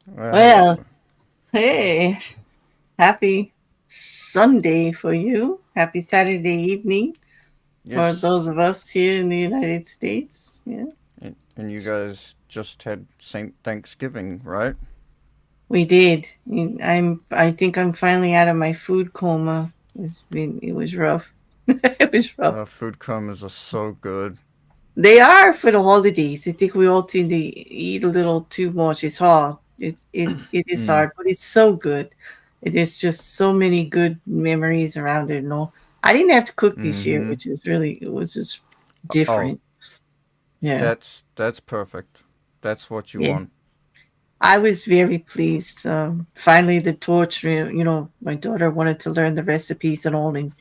Well, hey, happy Sunday for you. Happy Saturday evening for those yes, of us here in the United States. Yeah, and you guys just had Saint Thanksgiving, right? we did. I think I'm finally out of my food coma. It was rough. It was rough. Food comas are so good. They are for the holidays. I think we all tend to eat a little too much. It's hard. It is Mm. hard, but it's so good. It is just so many good memories around it. No, I didn't have to cook this year, Mm-hmm. which is really it was just Oh, different. Yeah, that's perfect. That's what you yeah. want. I was very pleased. Finally, the torch. My daughter wanted to learn the recipes and all, and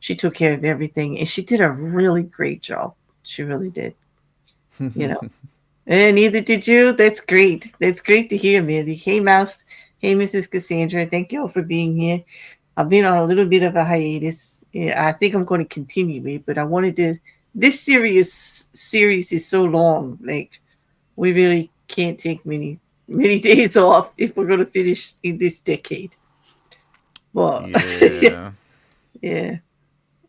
she took care of everything, and she did a really great job. She really did. You know. And neither did you. That's great. That's great to hear, Mandy. Hey, Mouse. Hey, Mrs. Cassandra. Thank you all for being here. I've been on a little bit of a hiatus. Yeah, I think I'm going to continue it, but I wanted to. This series is so long. Like we really can't take many days off if we're going to finish in this decade. Well, Yeah. yeah.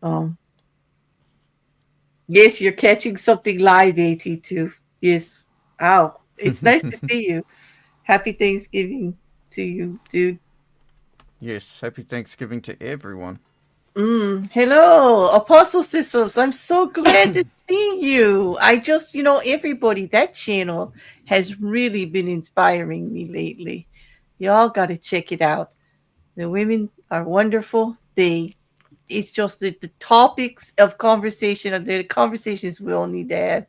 Um. Yes, you're catching something live, AT2. Yes. Wow. It's nice to see you. Happy Thanksgiving to you, dude. Yes, happy Thanksgiving to everyone. Hello, Apostle Sissos. I'm so glad to see you. Everybody, that channel has really been inspiring me lately. Y'all got to check it out. The women are wonderful. It's just the topics of conversation are the conversations we all need to have,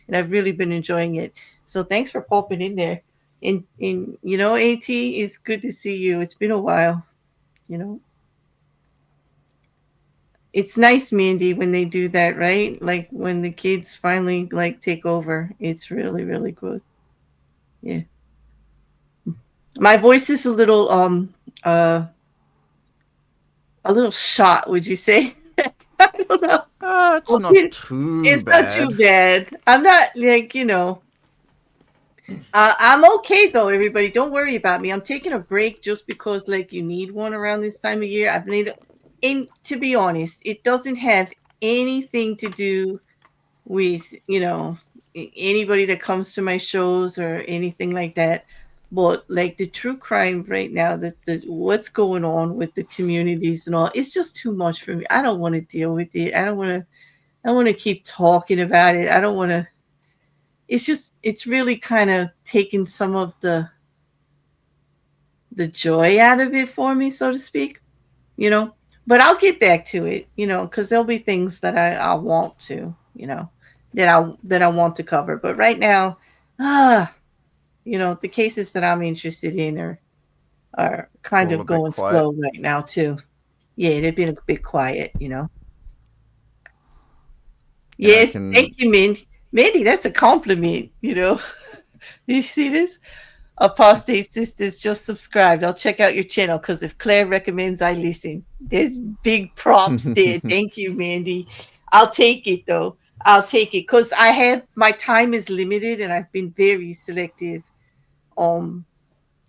and I've really been enjoying it. So thanks for popping in there. At it's good to see you. It's been a while. You know, it's nice, Mandy, when they do that, right? Like when the kids finally like take over. It's really, really good. Yeah. My voice is a little shot, would you say? I don't know. it's Well, not too it's not too bad. bad. I'm not like, I'm okay though, everybody. Don't worry about me. I'm taking a break just because like you need one around this time of year. I've need and to be honest, it doesn't have anything to do with, anybody that comes to my shows or anything like that. But like the true crime right now, the what's going on with the communities and all, it's just too much for me. I don't want to deal with it. I don't want to keep talking about it. I don't want to. It's really kind of taken some of the joy out of it for me, so to speak, you know. But I'll get back to it, because there'll be things that I want to, that I want to cover. But right now, ah, the cases that I'm interested in are kind All a of bit going quiet. slow right now too. Yeah, they've been a bit quiet. And I Yes, thank can. you, Mindy. Mindy, that's a compliment. You see this? Apostate Sisters just subscribed. I'll check out your channel because if Claire recommends, I listen. There's big props there. Thank you, Mandy. I'll take it though. I'll take it because my time is limited and I've been very selective on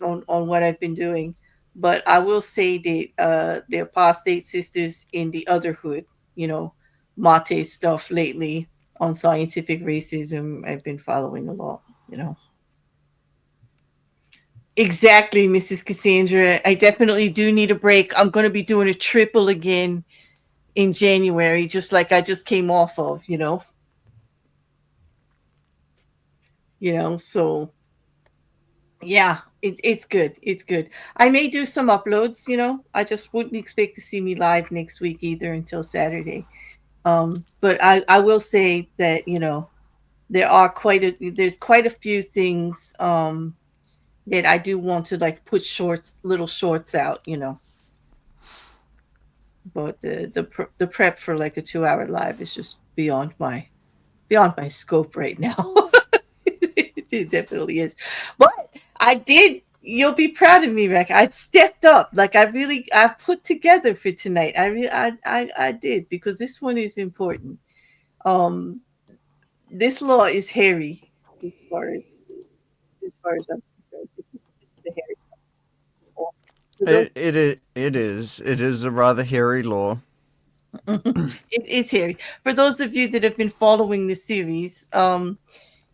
on what I've been doing. But I will say that the Apostate Sisters in the Otherhood, you know, Mate stuff lately on scientific racism, I've been following a lot. Exactly, Mrs. Cassandra. I definitely do need a break. I'm going to be doing a triple again in January, just like I just came off of. So yeah, it's good. It's good. I may do some uploads. I just wouldn't expect to see me live next week either until Saturday. But I will say that, there's quite a few things that I do want to like put little shorts out. But the prep for like a 2 hour live is just beyond my scope right now. It definitely is. But I did. You'll be proud of me, Rekkr. I stepped up. Like I put together for tonight. I did because this one is important. Um, this law is hairy as far as I'm concerned. This is the hairy law. For those It is a rather hairy law. it's hairy. For those of you that have been following the series,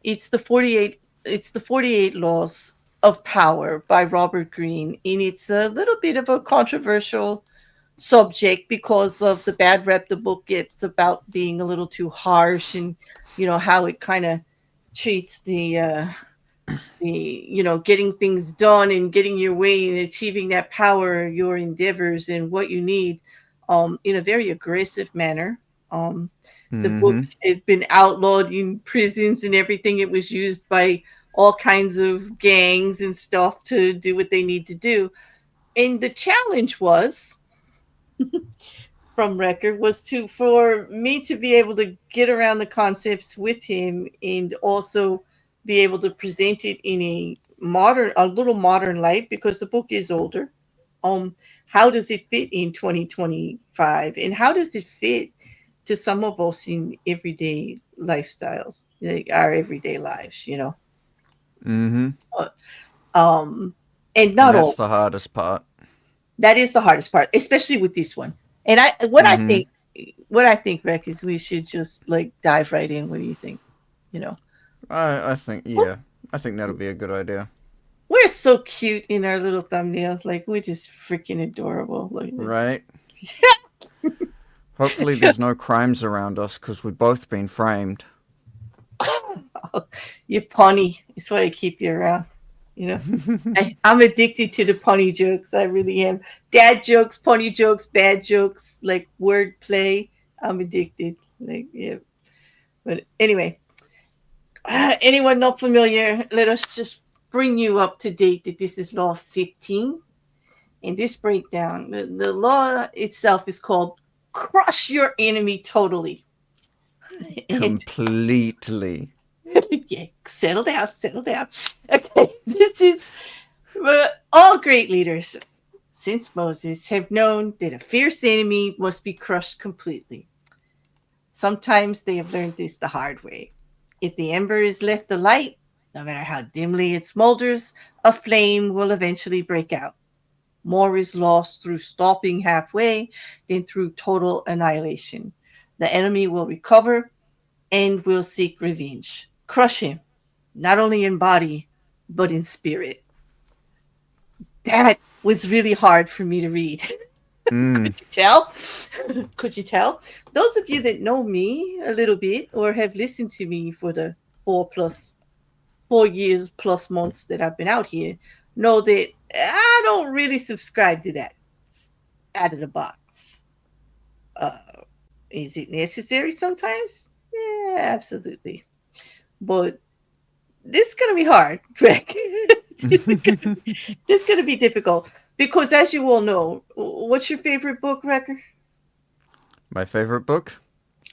it's the 48 Laws of Power by Robert Greene, and it's a little bit of a controversial subject because of the bad rep the book gets about being a little too harsh, and how it kind of treats the getting things done and getting your way and achieving that power, your endeavors and what you need, in a very aggressive manner. The book Mm-hmm. has been outlawed in prisons and everything. It was used by all kinds of gangs and stuff to do what they need to do. And the challenge was from Rekkr was to for me to be able to get around the concepts with him and also be able to present it in a little modern light because the book is older. Um, how does it fit in 2025, and how does it fit to some of us in everyday lifestyles, like our everyday lives? Mm-hmm. Uh, Um, and And not that's the always. hardest part. That is the hardest part, especially with this one. And Mm-hmm. what I think, Rick, is we should just like dive right in. What do you think? You know, I think, yeah. I think that'll be a good idea. we're so cute in our little thumbnails. Like we're just freaking adorable. Look at this. Right? Hopefully there's no crimes around us because we've both been framed. You punny. It's why I keep you around. You know, I'm addicted to the punny jokes. I really am. Dad jokes, punny jokes, bad jokes, like word play. I'm addicted. Like yeah. But anyway, anyone not familiar, let us just bring you up to date that this is Law 15. In this breakdown, the law itself is called Crush Your Enemy Totally. And Completely. yeah, settle down, settle down. Okay, this is all great leaders since Moses have known that a fierce enemy must be crushed completely. Sometimes they have learned this the hard way. If the ember is left alight, no matter how dimly it smolders, a flame will eventually break out. More is lost through stopping halfway than through total annihilation. The enemy will recover and will seek revenge. Crush him, not only in body, but in spirit. That was really hard for me to read. Mm. Could you tell? Could you tell? Those of you that know me a little bit or have listened to me for the 4 years plus months that I've been out here know that I don't really subscribe to that out of the box. Uh, is it necessary sometimes? Yeah, absolutely. But this is going to be hard, Greg. this is going to be difficult because, as you all know, what's your favorite book, Rekkr? My favorite book,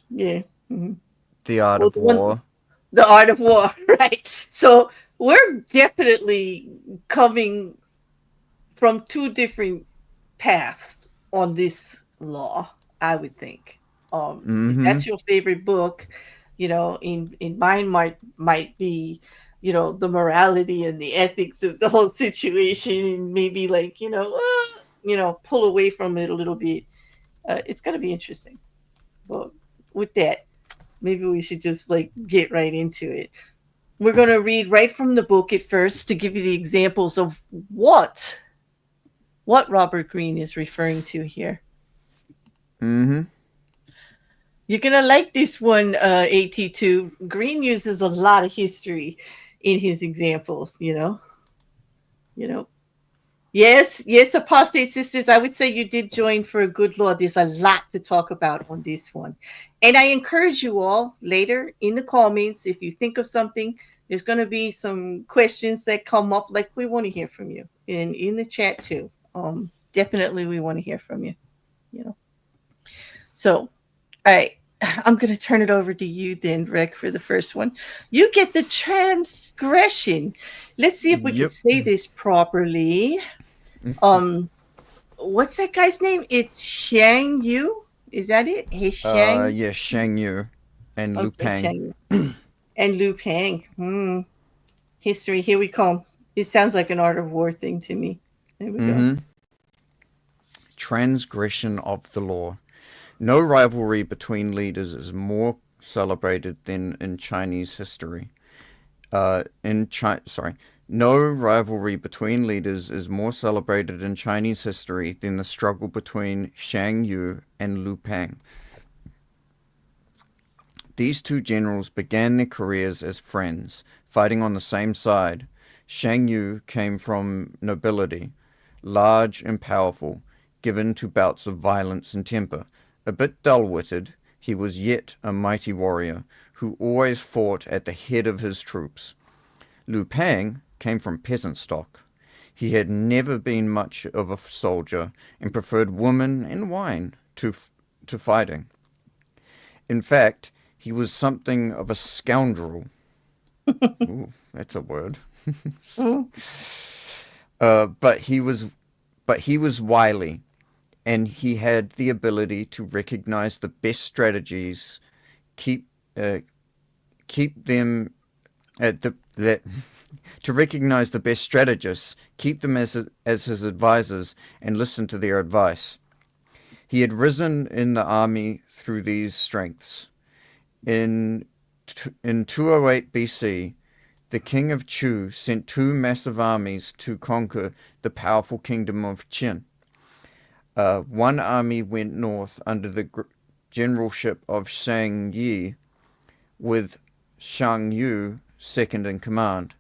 Yeah. Mhm. The Art Well, of the one, War. The Art of War, right? So we're definitely coming from two different paths on this law, I would think. If Mm-hmm. that's your favorite book, in mine might be, the morality and the ethics of the whole situation, and maybe like, pull away from it a little bit. It's gonna be interesting. But with that, maybe we should just like get right into it. We're gonna read right from the book at first to give you the examples of what Robert Greene is referring to here. Mm-hmm. You're gonna like this one, AT2. Greene uses a lot of history in his examples, You know. Yes, yes, apostate sisters. I would say you did join for a good Lord. There's a lot to talk about on this one. And I encourage you all later in the comments, if you think of something, there's going to be some questions that come up. Like, we want to hear from you in the chat too. Definitely we want to hear from you, you know. So, all right. I'm going to turn it over to you then, Rick, for the first one. You get the transgression. Let's see if we can Yep. say this properly. Um, what's that guy's name? It's Shang Yu. Is that it? Hey, Shang. Yeah, Shang Yu and Liu Okay, Pang. Shang Yu. And Liu Pang. History. Here we come. It sounds like an Art of War thing to me. There we go. Mm-hmm. Transgression of the law. No rivalry between leaders is more celebrated than in Chinese history. No rivalry between leaders is more celebrated in Chinese history than the struggle between Shang Yu and Liu Pang. These two generals began their careers as friends, fighting on the same side. Shang Yu came from nobility, large and powerful, given to bouts of violence and temper. A bit dull-witted, he was yet a mighty warrior, who always fought at the head of his troops. Liu Pang came from peasant stock. He had never been much of a soldier and preferred women and wine to fighting. In fact, he was something of a scoundrel. Ooh, that's a word. But he was wily, and he had the ability to recognize the best strategies, keep them at to recognize the best strategists, keep them as his advisors, and listen to their advice. He had risen in the army through these strengths. In 208 BC, the king of Chu sent two massive armies to conquer the powerful kingdom of Qin. One army went north under the generalship of Shang Yi, with Shang Yu second in command.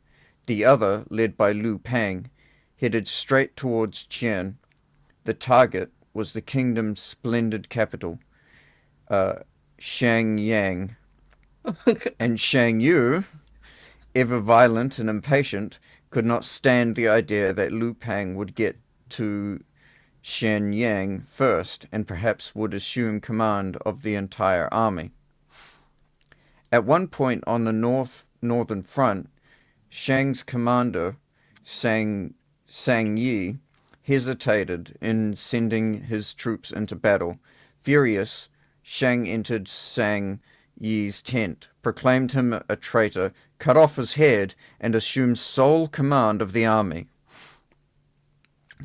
The other, led by Liu Pang, headed straight towards Qian. The target was the kingdom's splendid capital, Shangyang. And Shang Yu, ever violent and impatient, could not stand the idea that Liu Pang would get to Shenyang first and perhaps would assume command of the entire army. At one point on the northern front, Shang's commander, Sang Yi, hesitated in sending his troops into battle. Furious, Shang entered Sang Yi's tent, proclaimed him a traitor, cut off his head, and assumed sole command of the army.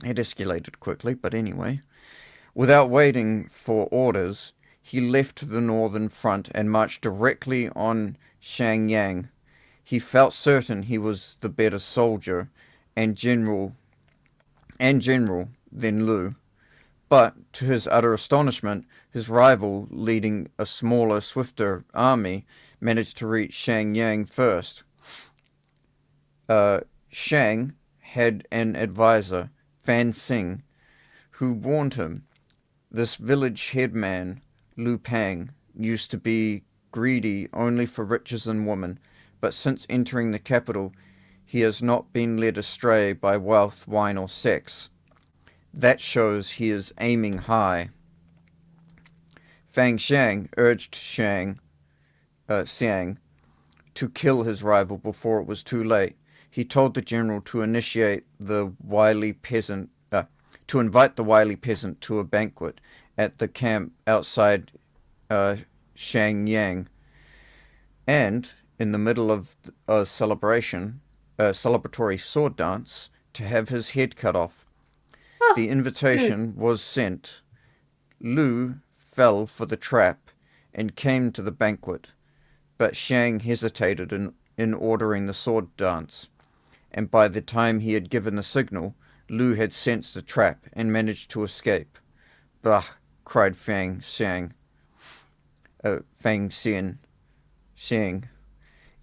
It escalated quickly, but anyway. Without waiting for orders, he left the northern front and marched directly on Shangyang. He felt certain he was the better soldier and general than Lu. But, to his utter astonishment, his rival, leading a smaller, swifter army, managed to reach Shangyang first. Shang had an advisor, Fan Sing, who warned him. This village headman, Lu Pang, used to be greedy only for riches and women, but since entering the capital, he has not been led astray by wealth, wine, or sex. That shows he is aiming high. Fang Xiang urged Xiang to kill his rival before it was too late. He told the general to invite the wily peasant to a banquet at the camp outside Shangyang, and in the middle of a celebratory sword dance, to have his head cut off. Oh, The good. invitation was sent. Lu fell for the trap and came to the banquet, but Shang hesitated in ordering the sword dance, and by the time he had given the signal, Lu had sensed the trap and managed to escape. Bah! Cried Fang Xian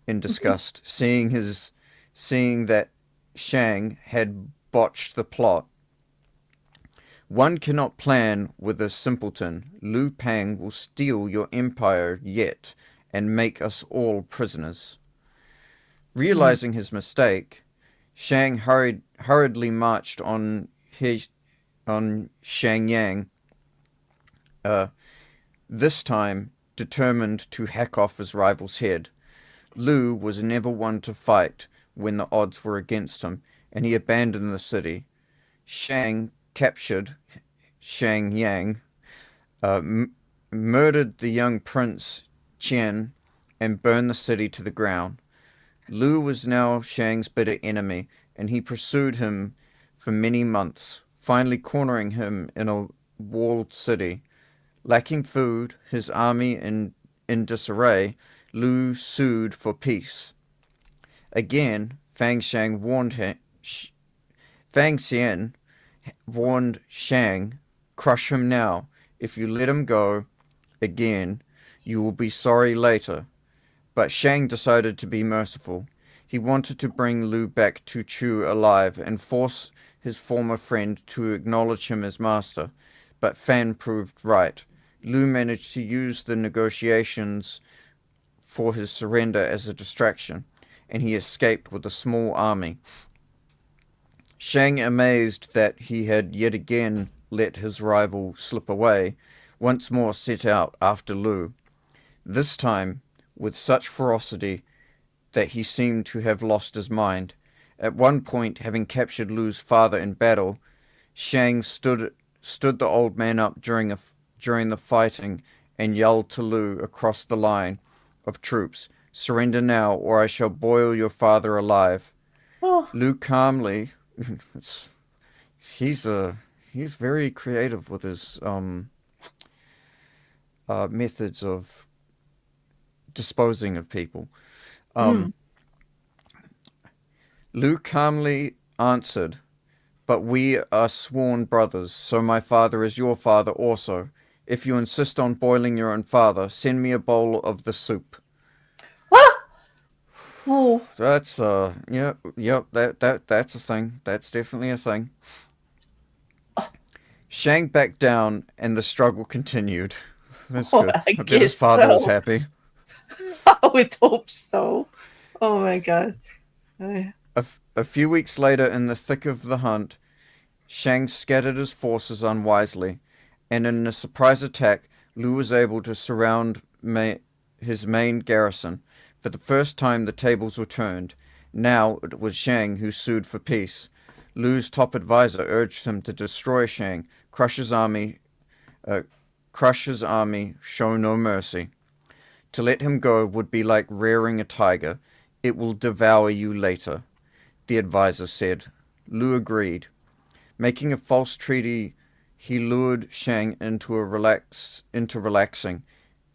in disgust, seeing that Shang had botched the plot. One cannot plan with a simpleton. Lu Pang will steal your empire yet and make us all prisoners. Mm. Realizing his mistake, Shang hurriedly marched on Shangyang, this time determined to hack off his rival's head. Lu was never one to fight when the odds were against him, and he abandoned the city. Shang captured Shangyang, murdered the young prince Qian, and burned the city to the ground. Lu was now Shang's bitter enemy, and he pursued him for many months, finally cornering him in a walled city. Lacking food, his army in disarray, Lu sued for peace. Again, Fang Xian warned Shang, crush him now. If you let him go again, you will be sorry later. But Shang decided to be merciful. He wanted to bring Lu back to Chu alive and force his former friend to acknowledge him as master. But Fan proved right. Lu managed to use the negotiations for his surrender as a distraction, and he escaped with a small army. Shang, amazed that he had yet again let his rival slip away, once more set out after Lu, this time with such ferocity that he seemed to have lost his mind. At one point, having captured Lu's father in battle, Shang stood the old man up during the fighting and yelled to Lu across the line of troops, "Surrender now, or I shall boil your father alive." Oh, Lu calmly, he's very creative with his methods of disposing of people. mm. Um, Lu calmly answered, "But we are sworn brothers, so my father is your father also. If you insist on boiling your own father, send me a bowl of the soup." Ah! Oh, That's yep, that's a thing. That's definitely a thing. Shang backed down, and the struggle continued. That's oh, good. I I bet his guess father was so. happy. I would hope so. Oh my god. I- A few weeks later, in the thick of the hunt, Shang scattered his forces unwisely, and in a surprise attack, Lu was able to surround his main garrison. For the first time, the tables were turned. Now it was Shang who sued for peace. Lu's top advisor urged him to destroy Shang, crush his army, uh, crush his army, show no mercy. To let him go would be like rearing a tiger. It will devour you later, the advisor said. Lu agreed. Making a false treaty, he lured Shang into relaxing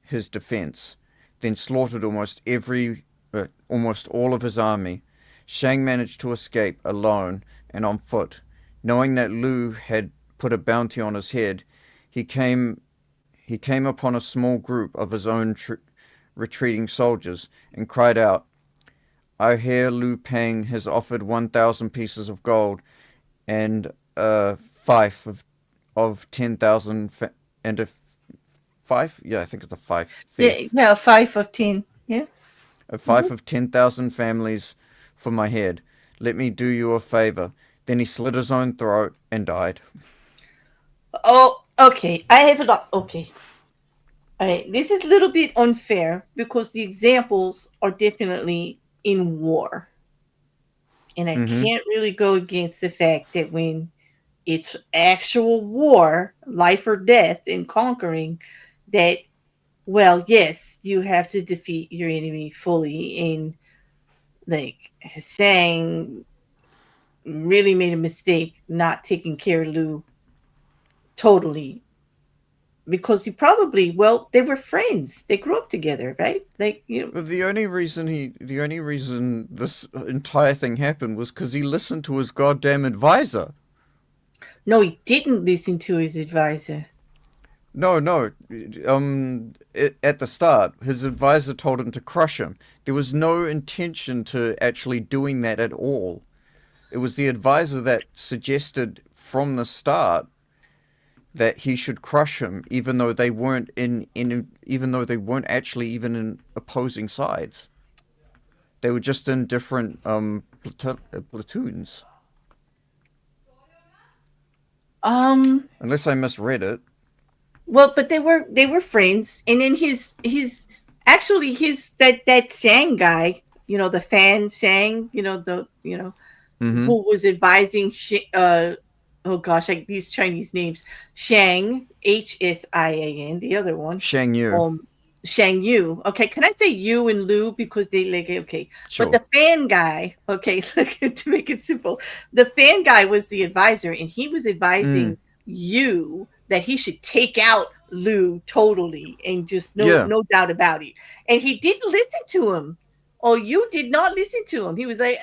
his defense, then slaughtered almost all of his army. Shang managed to escape alone and on foot. Knowing that Lu had put a bounty on his head, he came he came upon a small group of his own retreating soldiers and cried out, "I hear Lu Peng has offered 1,000 pieces of gold and a fife of 10,000 and a fife. Yeah, I think it's a fife. Yeah, Thief. yeah, 5 of 10. Yeah. A Hmm. fife of 10,000 families for my head. Let me do you a favor." Then he slit his own throat and died. Oh, okay. I have a lot. Okay. All right. This is a little bit unfair because the examples are definitely in war. And I Mm-hmm. can't really go against the fact that when it's actual war, life or death, and conquering, that, well, yes, you have to defeat your enemy fully. And like saying, really made a mistake not taking care of Lou totally because he probably, well, they were friends. They grew up together, right? Like, But the only reason this entire thing happened was because he listened to his goddamn advisor. no, he didn't listen to his advisor. No, no. At the start, his advisor told him to crush him. There was no intention to actually doing that at all. It was the advisor that suggested from the start that he should crush him, even though they weren't even though they weren't actually even in opposing sides. They were just in different platoons. Um, Unless I misread it. well, but they were friends, and then his actually his that Sang guy, the fan Sang, Mm-hmm. who was advising oh gosh, like these Chinese names, Shang, Hsian, the other one, Shang Yu. um Shang Yu. Okay, can I say Yu and Lu because they like, okay, but Sure. the fan guy, okay, to make it simple, the fan guy was the advisor, and he was Mm. advising Yu that he should take out Lu totally, and just Yeah. no doubt about it. And he didn't listen to him. Oh, you did not listen to him. He was like,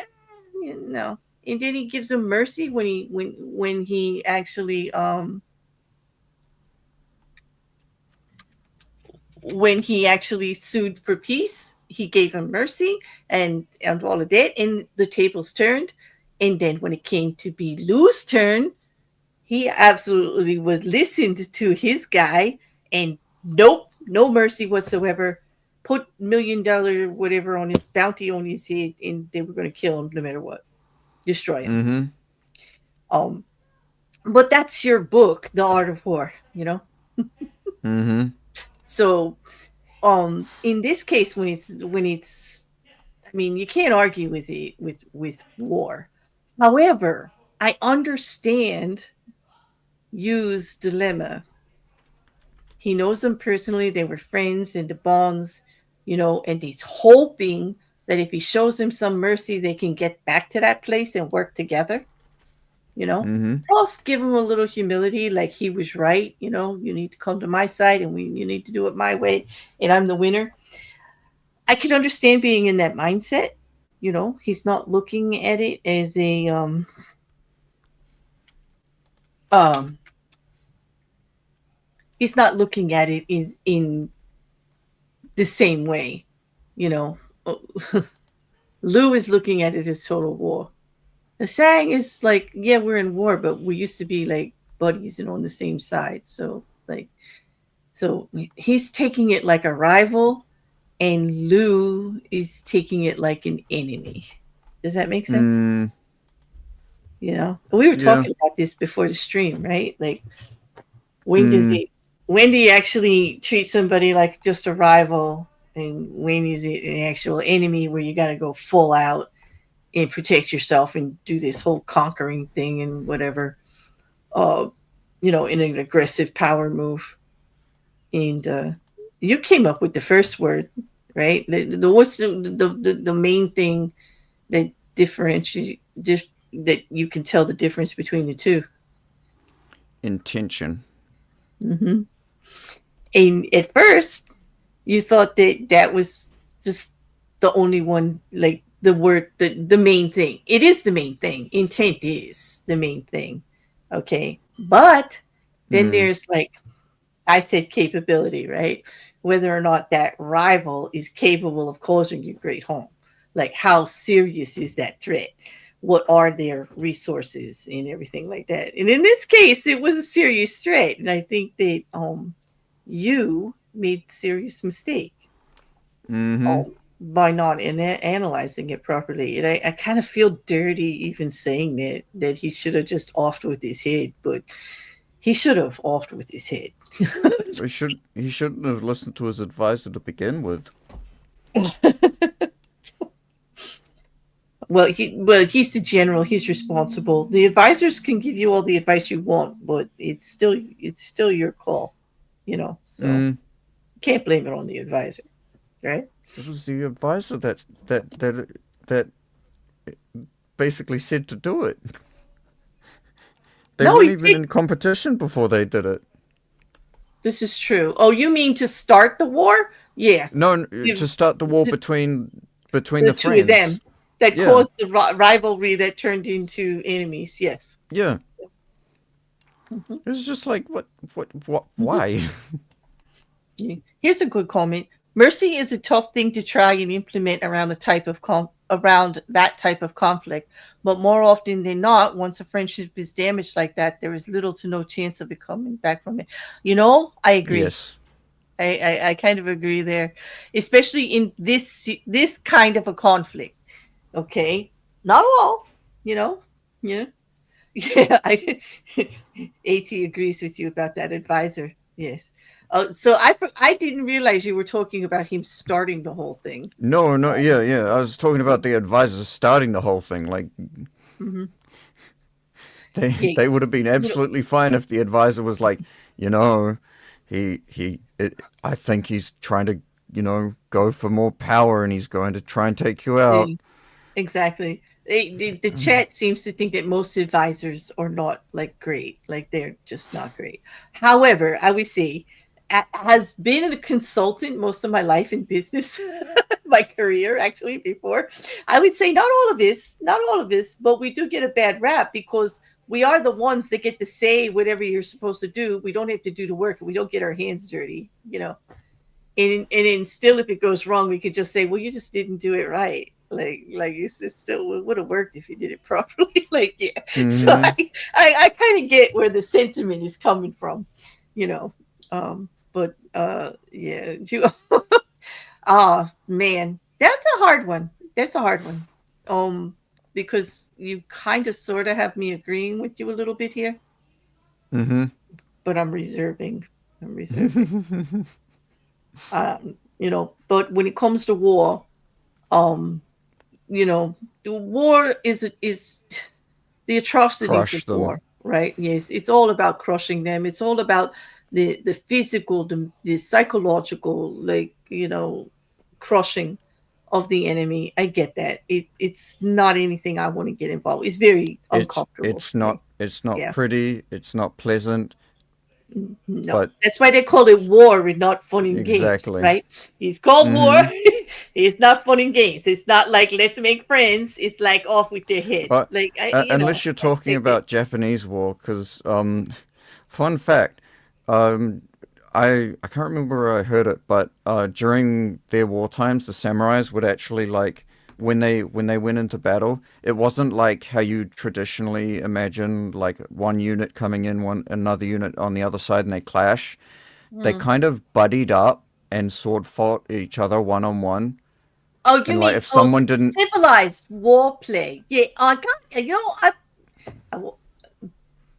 no. And then he gives him mercy when he actually sued for peace. He gave him mercy and all of that, and the tables turned. And then when it came to be Lou's turn, he absolutely was listened to his guy, and nope, no mercy whatsoever. Put $1 million whatever on his bounty on his head, and they were going to kill him no matter what, destroy him. Mm-hmm. Um, but that's your book, The Art of War. Mm-hmm. So, in this case, when it's, I mean, you can't argue with it with war. However, I understand Yu's dilemma. He knows them personally. They were friends and the bonds, and he's hoping that if he shows him some mercy, they can get back to that place and work together, you know. Mm-hmm. Plus, give him a little humility, like he was right. You need to come to my side, and you need to do it my way, and I'm the winner. I can understand being in that mindset. He's not looking at it as a um he's not looking at it in the same way, you know. Lou is looking at it as total war. The Sang is like, yeah, we're in war, but we used to be like buddies and on the same side. So he's taking it like a rival, and Lou is taking it like an enemy. Does that make sense? Mm. We were Yeah. talking about this before the stream, right? Like, when does Mm. it? When do you actually treat somebody like just a rival, and when is it an actual enemy where you got to go full out and protect yourself and do this whole conquering thing and whatever? In an aggressive power move. And you came up with the first word, right? What's the main thing that differentiates that you can tell the difference between the two? Intention. Hmm. And at first, you thought that that was just the only one, like the word, the main thing. It is the main thing. Intent is the main thing. Okay. But then Mm. there's like, I said capability, right? Whether or not that rival is capable of causing you great harm. Like, how serious is that threat? What are their resources and everything like that? And in this case, it was a serious threat. And I think that you made serious mistake Mm-hmm. by not analyzing it properly. And I kind of feel dirty even saying that he should have just offed with his head, but he should have offed with his head. He shouldn't have listened to his advisor to begin with. He's the general. He's responsible. The advisors can give you all the advice you want, but it's still your call, So Mm. you can't blame it on the advisor, right? It was the advisor that basically said to do it. They No, weren't he's even in competition before they did it. This is true. Oh, you mean to start the war? Yeah, No, you, to start the war the, between the the two of friends. them that Yeah, caused the rivalry that turned into enemies. Yes. yeah. Hmm. It was just like what? Hmm. Why? Here's a good comment. Mercy is a tough thing to try and implement around the type of around that type of conflict, but more often than not, once a friendship is damaged like that, there is little to no chance of it coming back from it. I agree. Yes. I kind of agree there, especially in this kind of a conflict. Okay, not all, you know, yeah, yeah. At agrees with you about that advisor. Yes. So I didn't realize you were talking about him starting the whole thing. No, no, yeah, yeah. I was talking about the advisor starting the whole thing. Like Mm-hmm. Yeah, they would have been you know, absolutely fine if the advisor was like, you know, I think he's trying to, go for more power and he's going to try and take you out. yeah, exactly. The chat seems to think that most advisors are not like great, like they're just not great. However, I would say, has been a consultant most of my life in business, my career actually before. I would say not all of this, but we do get a bad rap because we are the ones that get to say whatever you're supposed to do. We don't have to do the work, and we don't get our hands dirty. And then still, if it goes wrong, we could just say, well, you just didn't do it right. Like it's still, it would have worked if you did it properly. Like, yeah. So Mm-hmm. I kind of get where the sentiment is coming from, you know. But yeah, man, that's a hard one. That's a hard one. Um, because you kind of sort of have me agreeing with you a little bit here, Mm-hmm. but I'm reserving. I'm reserving. But when it comes to war, um, the war is the atrocities of Crush them. war, right? Yes, it's all about crushing them. It's all about the physical, the psychological, like, crushing of the enemy. I get that. It's not anything I want to get involved. It's very It's uncomfortable it's for me. not it's not Yeah. pretty. It's not pleasant. No, But that's why they call it war and not fun and games, exactly. right? It's called war. Mm-hmm. It's not fun and games. It's not like let's make friends. It's like off with their head. But Like unless you're talking I get. about Japanese war, because fun fact, um, I can't remember where I heard it, but during their war times, the samurais would actually like when they went into battle, it wasn't like how you traditionally imagine, like one unit coming in, one another unit on the other side, and they clash. They Mm. kind of buddied up and sword fought each other one on one, Oh, you and like mean if someone didn't, civilized war play? Yeah, I got. I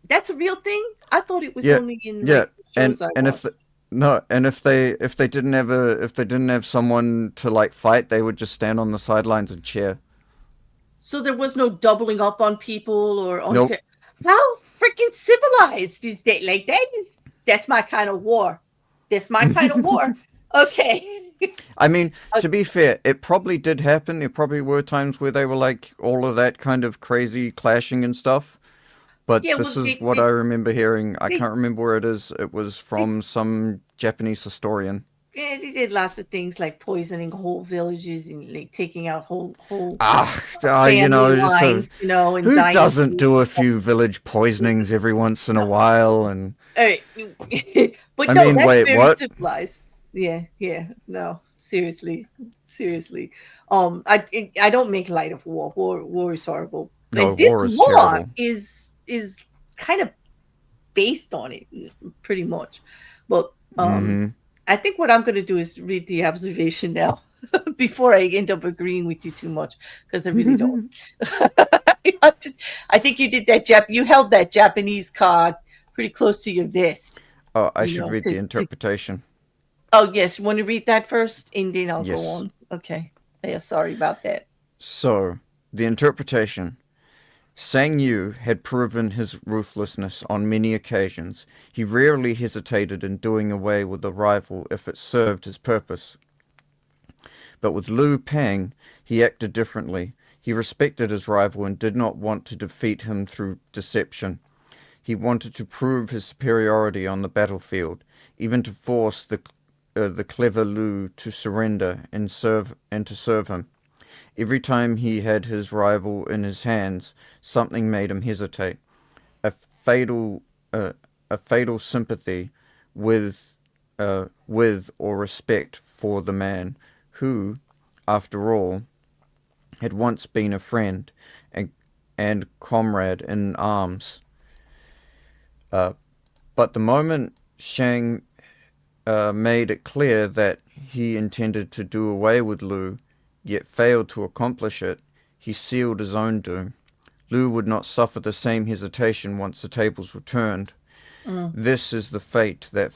that's a real thing. I thought it was yeah, only in yeah, like and shows I and if watch. the, no, and if they didn't have someone to like fight, they would just stand on the sidelines and cheer. So there was no doubling up on people or on. Nope. How freaking civilized is that? Like that's my kind of war. This my kind of war. Okay. I mean, to be fair, it probably did happen. There probably were times where they were like all of that kind of crazy clashing and stuff. But Yeah, this well, is what I remember hearing. I they, can't remember where it is. It was they from some Japanese historian. yeah, they did lots of things like poisoning whole villages and like taking out whole You family know, so lines, you know, and who doesn't dynasties do and a stuff. few village poisonings every once in a No, while? And uh, but I no, mean, that's wait, very what? civilized. Yeah, yeah. No, seriously, seriously. I don't make light of war. War is horrible, No, and this war is law terrible. is kind of based on it, pretty much. But Mm-hmm. I think what I'm going to do is read the observation now before I end up agreeing with you too much because I really don't. I think you did that. You held that Japanese card pretty close to your vest. Oh, I You should know, read the interpretation. oh yes, want to read that first, and then I'll go Yes. on. Okay. Yeah, sorry about that. So, the interpretation. Sang Yu had proven his ruthlessness on many occasions. He rarely hesitated in doing away with a rival if it served his purpose. But with Liu Pang, he acted differently. He respected his rival and did not want to defeat him through deception. He wanted to prove his superiority on the battlefield, even to force the clever Liu to surrender and to serve him. Every time he had his rival in his hands, something made him hesitate. A fatal, uh, a fatal sympathy with, with or respect for the man who, after all, had once been a friend and comrade in arms. But the moment Shang made it clear that he intended to do away with Lu, yet failed to accomplish it, he sealed his own doom. Lu would not suffer the same hesitation once the tables were turned. Mm. This is the fate that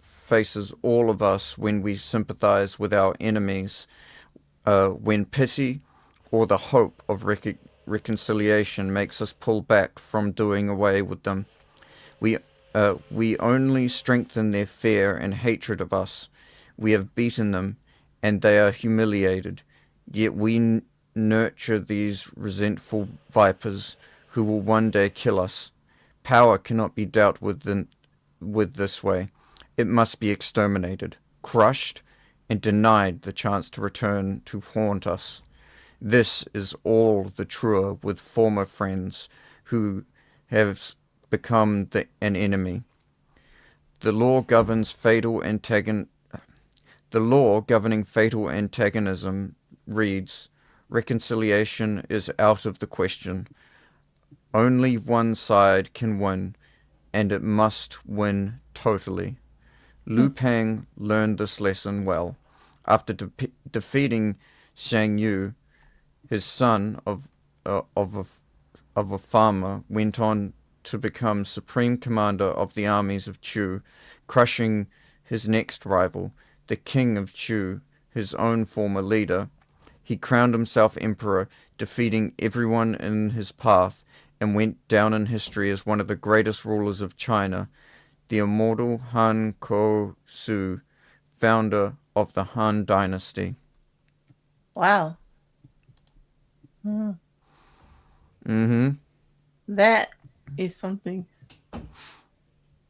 faces all of us when we sympathize with our enemies, when pity or the hope of reconciliation makes us pull back from doing away with them. We we only strengthen their fear and hatred of us. We have beaten them, and they are humiliated. Yet we nurture these resentful vipers who will one day kill us. Power cannot be dealt with this way. It must be exterminated, crushed, and denied the chance to return to haunt us. This is all the truer with former friends who have become an enemy. The law governs fatal antagon. The law governing fatal antagonism reads, reconciliation is out of the question. Only one side can win, and it must win totally. Liu Pang learned this lesson well. After defeating Shang Yu, his son of a farmer went on to become supreme commander of the armies of Chu, crushing his next rival, the king of Chu, his own former leader. He crowned himself emperor, defeating everyone in his path, and went down in history as one of the greatest rulers of China, the immortal Han Kuo-su, founder of the Han Dynasty. Wow. Mm. Mm-hmm. That is something.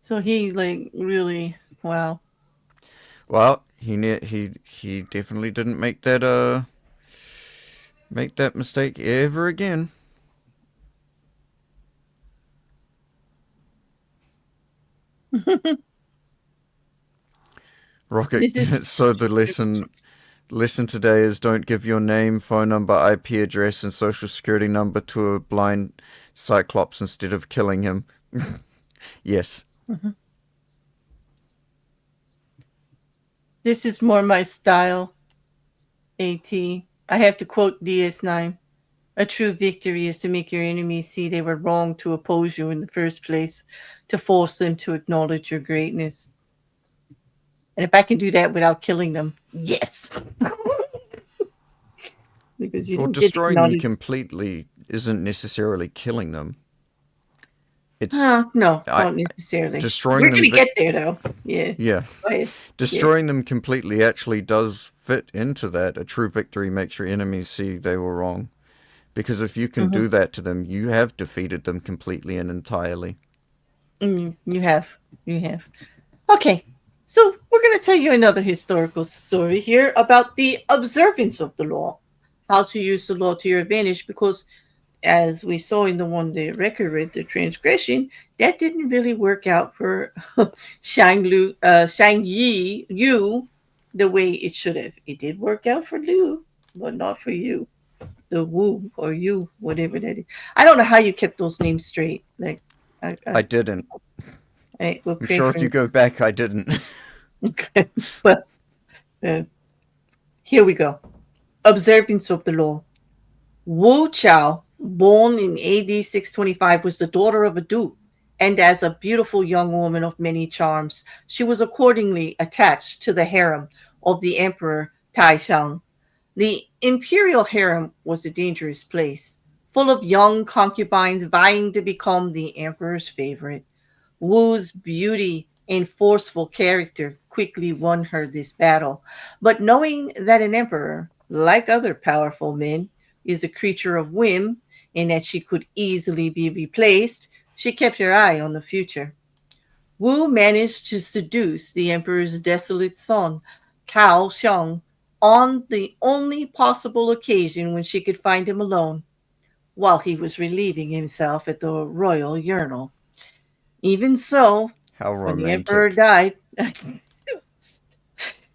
So he like really wow. Well, he definitely didn't make that mistake ever again. Rocket. This is So the lesson today is don't give your name, phone number, IP address, and social security number to a blind cyclops instead of killing him. Yes. Mhm. This is more my style. AT. I have to quote DS9. A true victory is to make your enemies see they were wrong to oppose you in the first place, to force them to acknowledge your greatness. And if I can do that without killing them, yes. Because you Well, don't get destroying them acknowledged. completely isn't necessarily killing them. It's No, I don't necessarily. We're destroying them. gonna get there though. Yeah. Yeah, Go ahead. Yeah. destroying them completely actually does fit into that. A true victory makes your enemies see they were wrong. Because if you can Mm-hmm. do that to them, you have defeated them completely and entirely. You have. You have. Okay. So we're gonna tell you another historical story here about the observance of the law, how to use the law to your advantage. Because as we saw in the one that Rekkr read, the transgression, that didn't really work out for Shang Yi Yu the way it should have. It did work out for Liu, but not for you, the Wu or you, whatever that is. I don't know how you kept those names straight. Like, I didn't. I will I'm pray sure for if you him. go back, I didn't. Okay, well, uh, here we go. Observance of the law. Wu Chao, born in AD 625, was the daughter of a duke, and as a beautiful young woman of many charms, she was accordingly attached to the harem of the Emperor Taishang. The imperial harem was a dangerous place, full of young concubines vying to become the emperor's favorite. Wu's beauty and forceful character quickly won her this battle, but knowing that an emperor, like other powerful men, is a creature of whim and that she could easily be replaced, she kept her eye on the future. Wu managed to seduce the emperor's desolate son, Cao Xiang, on the only possible occasion when she could find him alone, while he was relieving himself at the royal urinal. Even so, How when the emperor romantic. died,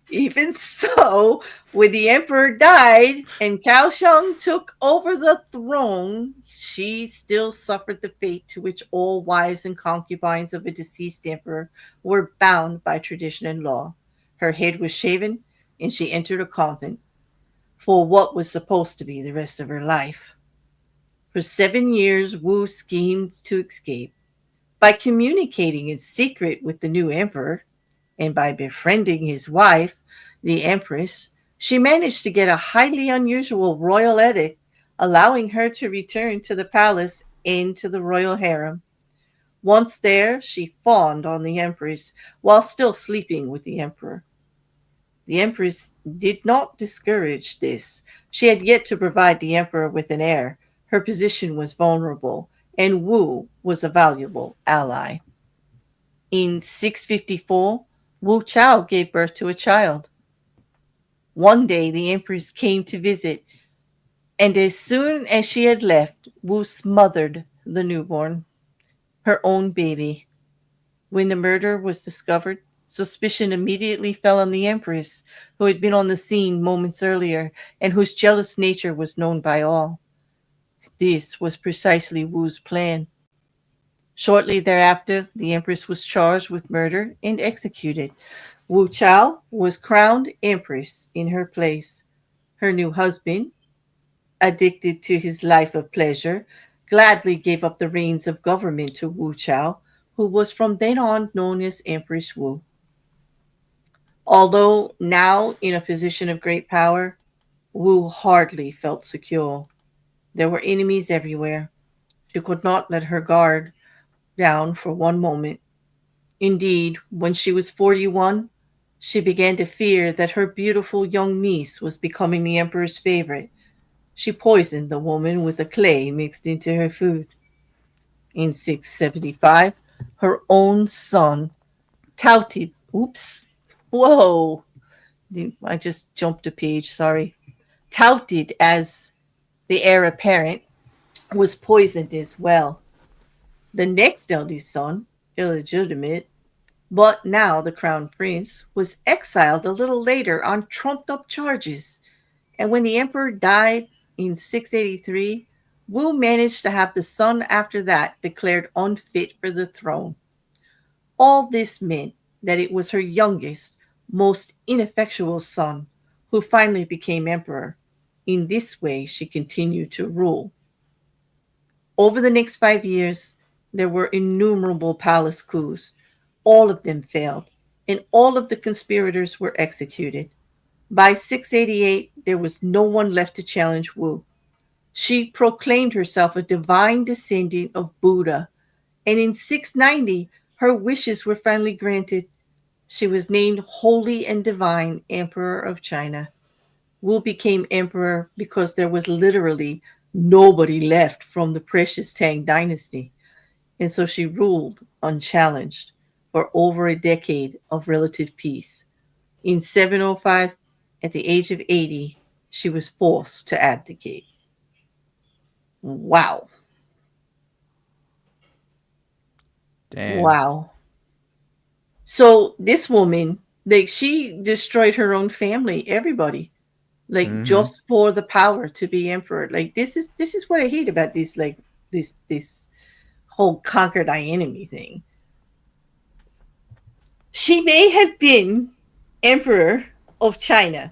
even so, when the emperor died and Kaohsiung took over the throne, she still suffered the fate to which all wives and concubines of a deceased emperor were bound by tradition and law. Her head was shaven, and she entered a convent for what was supposed to be the rest of her life. For 7 years, Wu schemed to escape. By communicating in secret with the new emperor, and by befriending his wife, the empress, she managed to get a highly unusual royal edict allowing her to return to the palace and to the royal harem. Once there, she fawned on the empress while still sleeping with the emperor. The empress did not discourage this. She had yet to provide the emperor with an heir. Her position was vulnerable, and Wu was a valuable ally. In 654, Wu Chao gave birth to a child. One day, the empress came to visit, and as soon as she had left, Wu smothered the newborn, her own baby. When the murder was discovered, suspicion immediately fell on the empress, who had been on the scene moments earlier and whose jealous nature was known by all. This was precisely Wu's plan. Shortly thereafter, the empress was charged with murder and executed. Wu Chao was crowned empress in her place. Her new husband, addicted to his life of pleasure, gladly gave up the reins of government to Wu Chao, who was from then on known as Empress Wu. Although now in a position of great power, Wu hardly felt secure. There were enemies everywhere. She could not let her guard down for one moment. Indeed, when she was 41, she began to fear that her beautiful young niece was becoming the emperor's favorite. She poisoned the woman with a clay mixed into her food. In 675, her own son touted, oops, whoa, I just jumped a page, sorry, touted as the heir apparent, was poisoned as well. The next eldest son, illegitimate, but now the crown prince, was exiled a little later on trumped up charges. And when the emperor died in 683, Wu managed to have the son after that declared unfit for the throne. All this meant that it was her youngest, most ineffectual son who finally became emperor. In this way, she continued to rule. Over the next 5 years, there were innumerable palace coups. All of them failed, and all of the conspirators were executed. By 688, there was no one left to challenge Wu. She proclaimed herself a divine descendant of Buddha And in 690, her wishes were finally granted. She was named Holy and Divine Emperor of China. Wu became emperor because there was literally nobody left from the precious Tang dynasty. And so she ruled unchallenged for over a decade of relative peace. In 705, at the age of 80, she was forced to abdicate. Wow. Damn. Wow. So this woman, like, she destroyed her own family, everybody, like, Mm-hmm. just for the power to be emperor. Like, this is what I hate about this, like, this whole conquer thy enemy thing. She may have been emperor of China,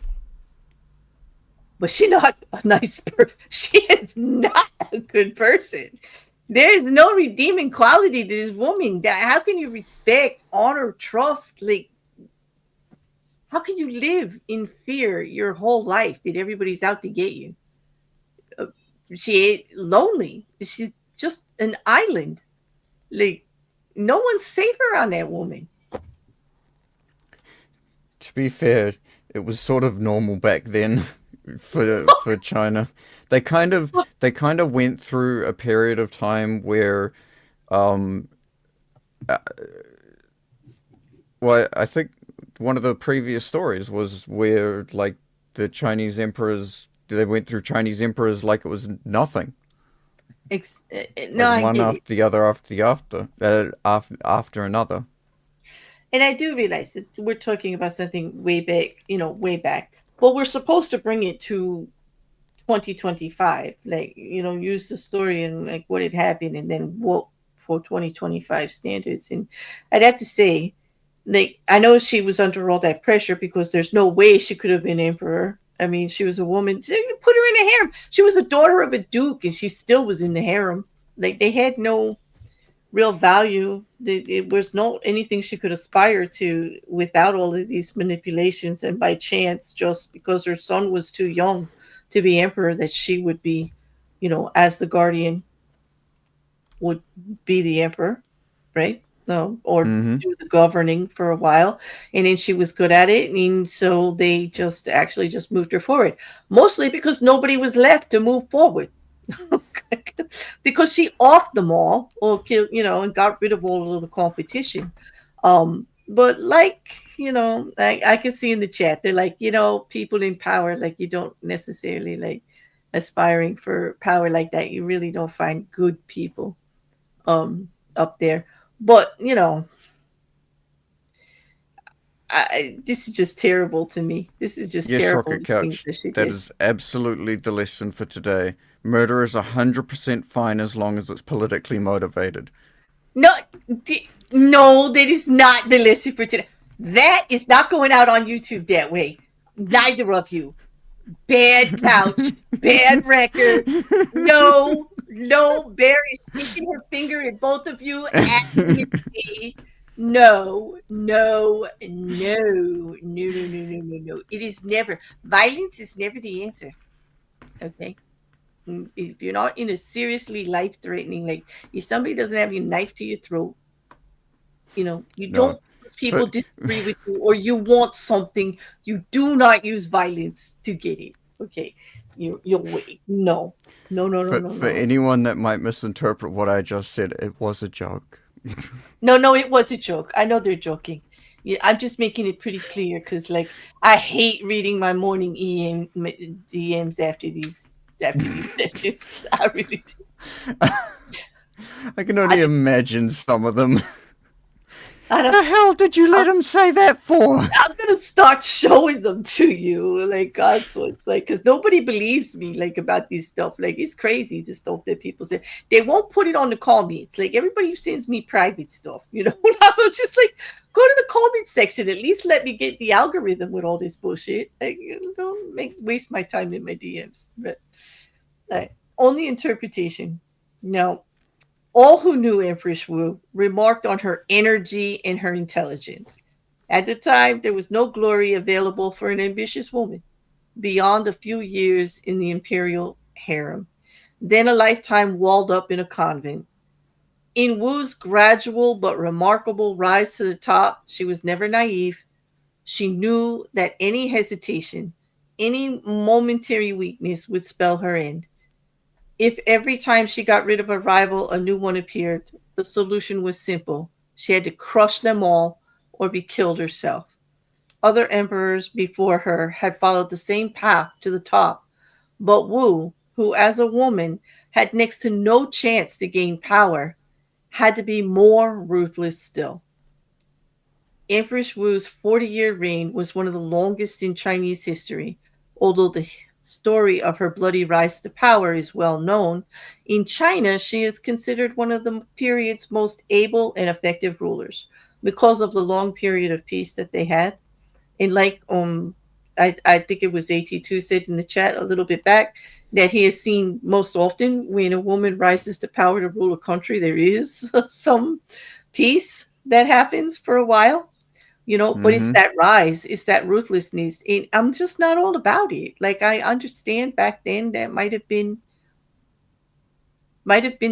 but she's not a nice person. She is not a good person. There is no redeeming quality to this woman. That how can you respect, honor, trust? Like, how can you live in fear your whole life that everybody's out to get you? Uh, She ain't lonely. She's just an island. Like, no one's safe around that woman. To be fair, it was sort of normal back then for China. They kind of went through a period of time where, um, uh, well, I think one of the previous stories was where like the Chinese emperors they went through Chinese emperors like it was nothing, No, like I one get it. after the other after another. And I do realize that we're talking about something way back, way back. But we're supposed to bring it to 2025, like, use the story and like what had happened, and then what for 2025 standards. And I'd have to say, like, I know she was under all that pressure because there's no way she could have been emperor. I mean, she was a woman. They put her in a harem. She was the daughter of a duke, and she still was in the harem. Like, they had no real value. It was not anything she could aspire to without all of these manipulations. And by chance, just because her son was too young to be emperor, that she would be, as the guardian, would be the emperor, right? No, or Mm-hmm. do the governing for a while, and then she was good at it, and so they just actually just moved her forward, mostly because nobody was left to move forward. Because she offed them all, or killed, and got rid of all of the competition. But like, I can see in the chat, they're like, people in power, like, you don't necessarily like aspiring for power like that. You really don't find good people up there. But this is just terrible to me. This is just Yes, terrible, Rocket the things Couch. that she That did. is absolutely the lesson for today. Murder is 100% fine as long as it's politically motivated. No, no, that is not the lesson for today. That is not going out on YouTube that way. Neither of you. Bad couch, bad record. No, no, Bear is shaking her finger at both of you, acting at me. No, no, no, no, no, no, no, no, no. It is never. Violence is never the answer. Okay. If you're not in a seriously life threatening, like, if somebody doesn't have your knife to your throat, you No. don't, people For, disagree with you, or you want something, you do not use violence to get it. Okay. You'll wait. No. No, no, no, no, for no. anyone that might misinterpret what I just said, it was a joke. No, no, it was a joke. I know they're joking. Yeah, I'm just making it pretty clear because, like, I hate reading my morning DMs after these sessions. I really do. I can I only just, imagine some of them. I don't. The hell did you let him say that for? I'm gonna start showing them to you, like, God, so it's like, because nobody believes me, like, about this stuff. Like, it's crazy, the stuff that people say. They won't put it on the comments. Like, everybody who sends me private stuff, I'm just like, go to the comment section. At least let me get the algorithm with all this bullshit. Like, don't waste my time in my DMs. But only interpretation. No, all who knew Empress Wu remarked on her energy and her intelligence. At the time, there was no glory available for an ambitious woman beyond a few years in the imperial harem, then a lifetime walled up in a convent. In Wu's gradual but remarkable rise to the top, she was never naive. She knew that any hesitation, any momentary weakness would spell her end. If every time she got rid of a rival, a new one appeared, the solution was simple. She had to crush them all or be killed herself. Other emperors before her had followed the same path to the top, but Wu, who as a woman had next to no chance to gain power, had to be more ruthless still. Empress Wu's 40-year reign was one of the longest in Chinese history, although the story of her bloody rise to power is well known. In China, she is considered one of the period's most able and effective rulers because of the long period of peace that they had. And like I think it was AT2 said in the chat a little bit back that he has seen most often when a woman rises to power to rule a country, there is some peace that happens for a while, but it's Mm-hmm. that rise, it's that ruthlessness. And I'm just not all about it. Like I understand back then that might have been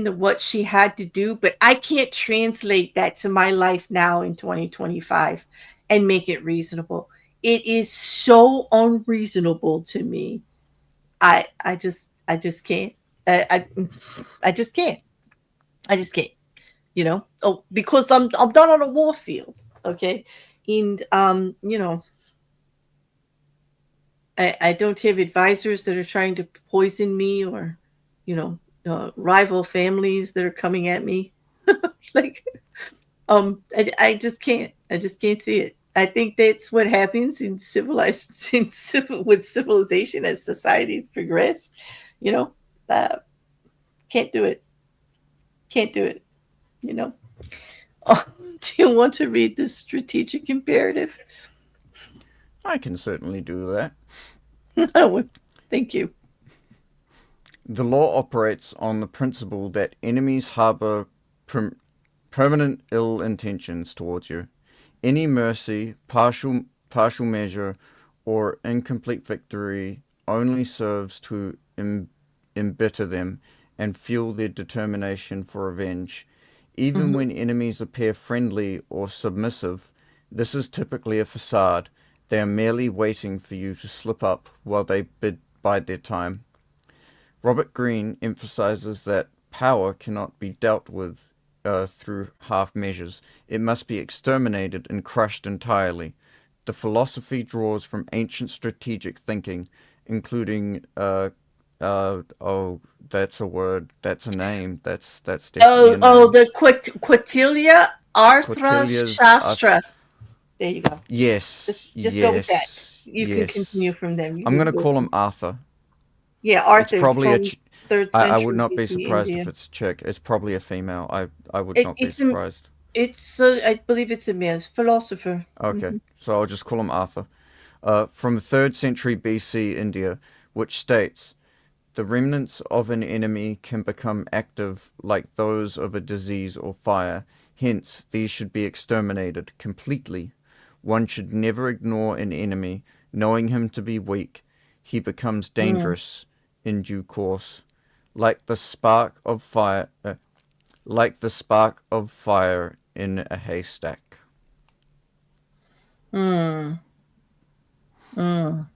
the what she had to do, but I can't translate that to my life now in 2025 and make it reasonable. It is so unreasonable to me. I just can't. I just can't. I just can't. Oh, because I'm not on a war field, okay? And I don't have advisors that are trying to poison me or, you know, rival families that are coming at me. Like, I just can't. I just can't see it. I think that's what happens in civilized with civilization as societies progress. You know, uh, can't do it. Can't do it. You know. Oh, do you want to read the strategic imperative? I can certainly do that. Oh, thank you. The law operates on the principle that enemies harbor permanent ill intentions towards you. Any mercy, partial measure, or incomplete victory only serves to embitter them and fuel their determination for revenge. Even Mhm. when enemies appear friendly or submissive, this is typically a facade. They are merely waiting for you to slip up while they bide their time. Robert Greene emphasizes that power cannot be dealt with through half measures. It must be exterminated and crushed entirely. The philosophy draws from ancient strategic thinking, including oh, that's a word, that's a name, that's definitely a Oh, name. the Quatilia Arthra Cortelia's Shastra. There you go. Just, yes, just go with that. yes, You can continue yes. from them. You I'm can gonna go call him from Arthur. yeah, It's Arthur probably a. from third I would century not be BC surprised India. if it's a chick. It's probably a female. I would It, not be it's a surprised. it's I believe it's a male philosopher. Okay, Hmm. so I'll just call him Arthur. From 3rd century BC India, which states the remnants of an enemy can become active like those of a disease or fire. Hence, these should be exterminated completely. One should never ignore an enemy, knowing him to be weak. He becomes Mm, dangerous in due course, like the spark of fire, like the spark of fire in a haystack. mm, mm.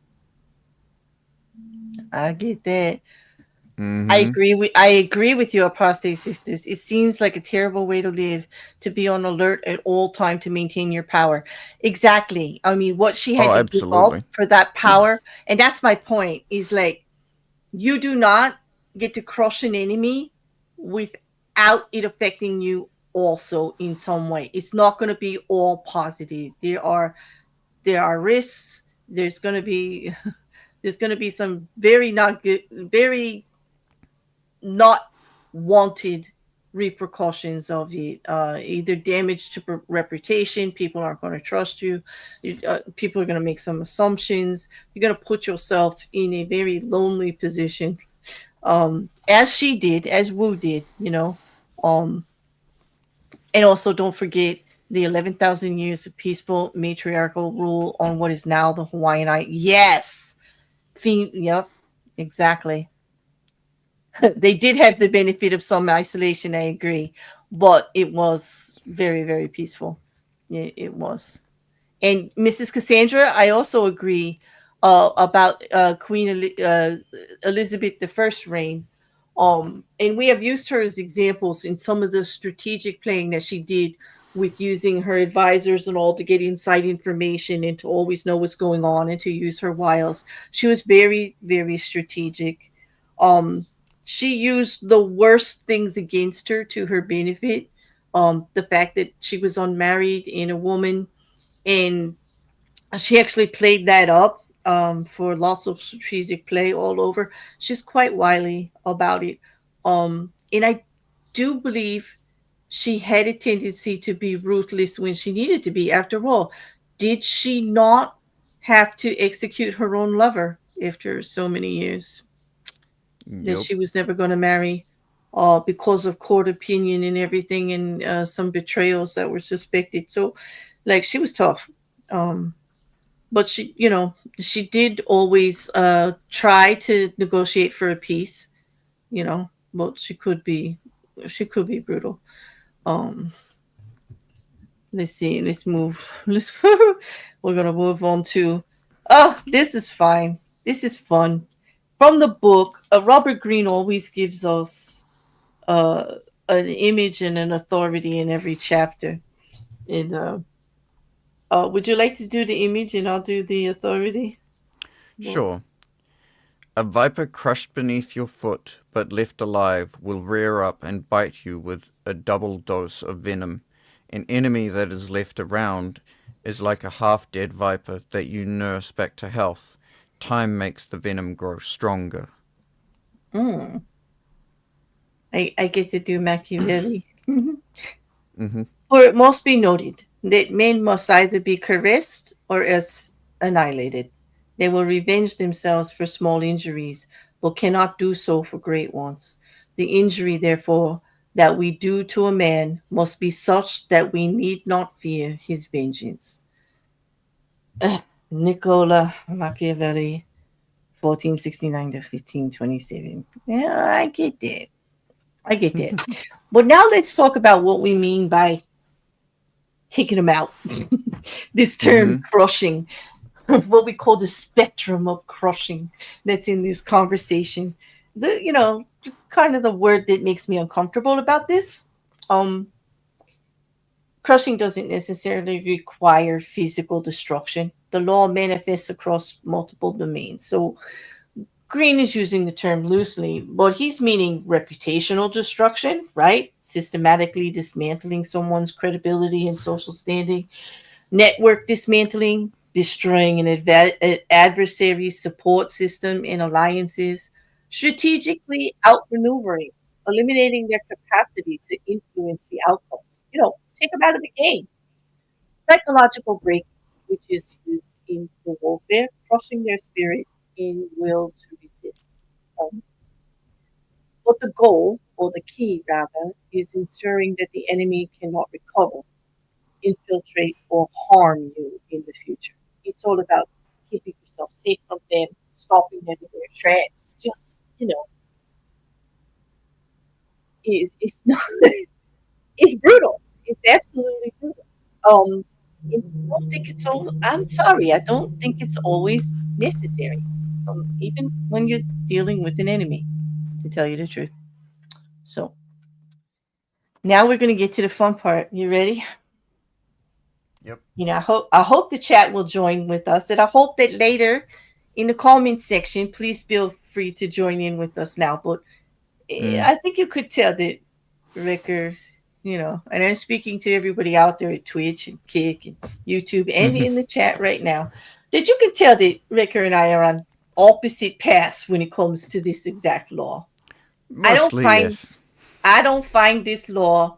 I get that. Mm-hmm. I agree with you, apostate sisters. It seems like a terrible way to live, to be on alert at all time to maintain your power. Exactly. I mean, what she Oh, had to give up absolutely. for that power, and that's my point, is like you do not get to crush an enemy without it affecting you also in some way. It's not going to be all positive. There are risks. There's going to be some very not good, very not wanted repercussions of it. Either damage to reputation, people aren't going to trust you, people are going to make some assumptions, you're going to put yourself in a very lonely position, as she did, as Wu did, um, and also don't forget the 11,000 years of peaceful matriarchal rule on what is now the Hawaiian Island. Yes, yep, exactly. They did have the benefit of some isolation, I agree. but it was very, very peaceful. It was. And Mrs. Cassandra, I also agree about Elizabeth the First reign. And we have used her as examples in some of the strategic playing that she did with using her advisors and all to get inside information and to always know what's going on and to use her wiles. She was very, very strategic. Um, she used the worst things against her to her benefit. The fact that she was unmarried and a woman, and she actually played that up for lots of strategic play all over. She's quite wily about it. And I do believe she had a tendency to be ruthless when she needed to be. After all, did she not have to execute her own lover after so many years that Yup. she was never going to marry? Because of court opinion and everything, and some betrayals that were suspected. So, like, she was tough. Um, but she did always try to negotiate for a peace, but she could be brutal. um let's see, let's move. Let's We're gonna move on to, oh, this is fine, this is fun. From the book, Robert Greene always gives us uh an image and an authority in every chapter. And would you like to do the image and I'll do the authority? Well, Sure. A viper crushed beneath your foot but left alive will rear up and bite you with a double dose of venom. An enemy that is left around is like a half dead viper that you nurse back to health. Time makes the venom grow stronger. mm. I get to do Machiavelli. Mm-hmm. For it must be noted that men must either be caressed or else annihilated. They will revenge themselves for small injuries, but cannot do so for great ones. The injury, therefore, that we do to a man must be such that we need not fear his vengeance. Nicola Machiavelli, 1469 to 1527. Yeah, I get that. I get that. But now let's talk about what we mean by taking them out. This term Mm-hmm. crushing, what we call the spectrum of crushing that's in this conversation. Kind of the word that makes me uncomfortable about this. Um, Crushing doesn't necessarily require physical destruction. The law manifests across multiple domains. So Green is using the term loosely, but he's meaning reputational destruction, right? Systematically dismantling someone's credibility and social standing, network dismantling, destroying an adversary's support system and alliances, strategically outmaneuvering, eliminating their capacity to influence the outcomes. Take them out of the game. Psychological break, which is used in the warfare, crushing their spirit and will to resist. Um, but the goal, or the key rather, is ensuring that the enemy cannot recover, infiltrate, or harm you in the future. It's all about keeping yourself safe from them, stopping them in their tracks. Just, it's not, it's brutal. It's absolutely brutal. Um, and I don't think it's all. I'm sorry, I don't think it's always necessary. Even when you're dealing with an enemy, to tell you the truth. So now we're gonna get to the fun part. You ready? Yep. I hope the chat will join with us, and I hope that later in the comment section, please feel free to join in with us now. But Mm. I think you could tell that Rekkr, and I'm speaking to everybody out there at Twitch and Kick and YouTube and in the chat right now, that you can tell that Rekkr and I are on opposite paths when it comes to this exact law. I don't Mostly, find yes. I don't find this law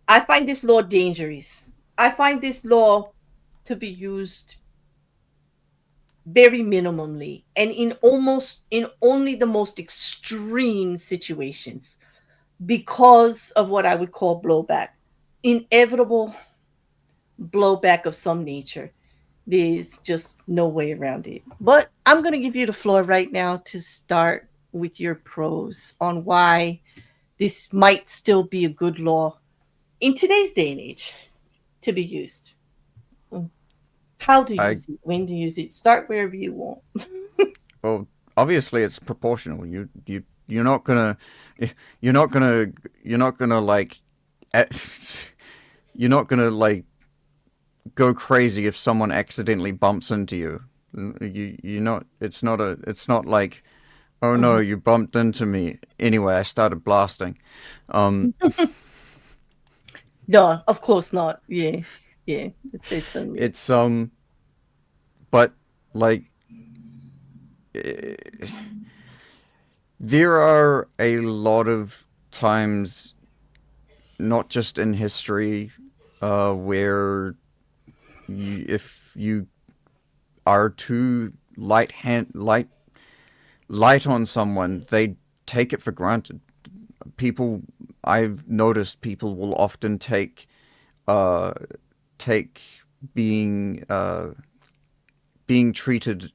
I find this law dangerous. I find this law to be used very minimally and in only the most extreme situations because of what I would call blowback, inevitable blowback of some nature. There's just no way around it. But I'm going to give you the floor right now to start with your pros on why this might still be a good law in today's day and age to be used. Mm. How to I use it, when to use it, start wherever you want. well, obviously it's proportional. You're not gonna you're not gonna you're not gonna like you're not gonna like go crazy if someone accidentally bumps into you. You're not. It's not a. It's not like, oh no, Mhm. you bumped into me. Anyway, I started blasting. Um, No, of course not. Yeah, yeah. It's it's but like there are a lot of times, not just in history, where if you are too light on someone, they take it for granted. People, I've noticed, people will often uh, take being being treated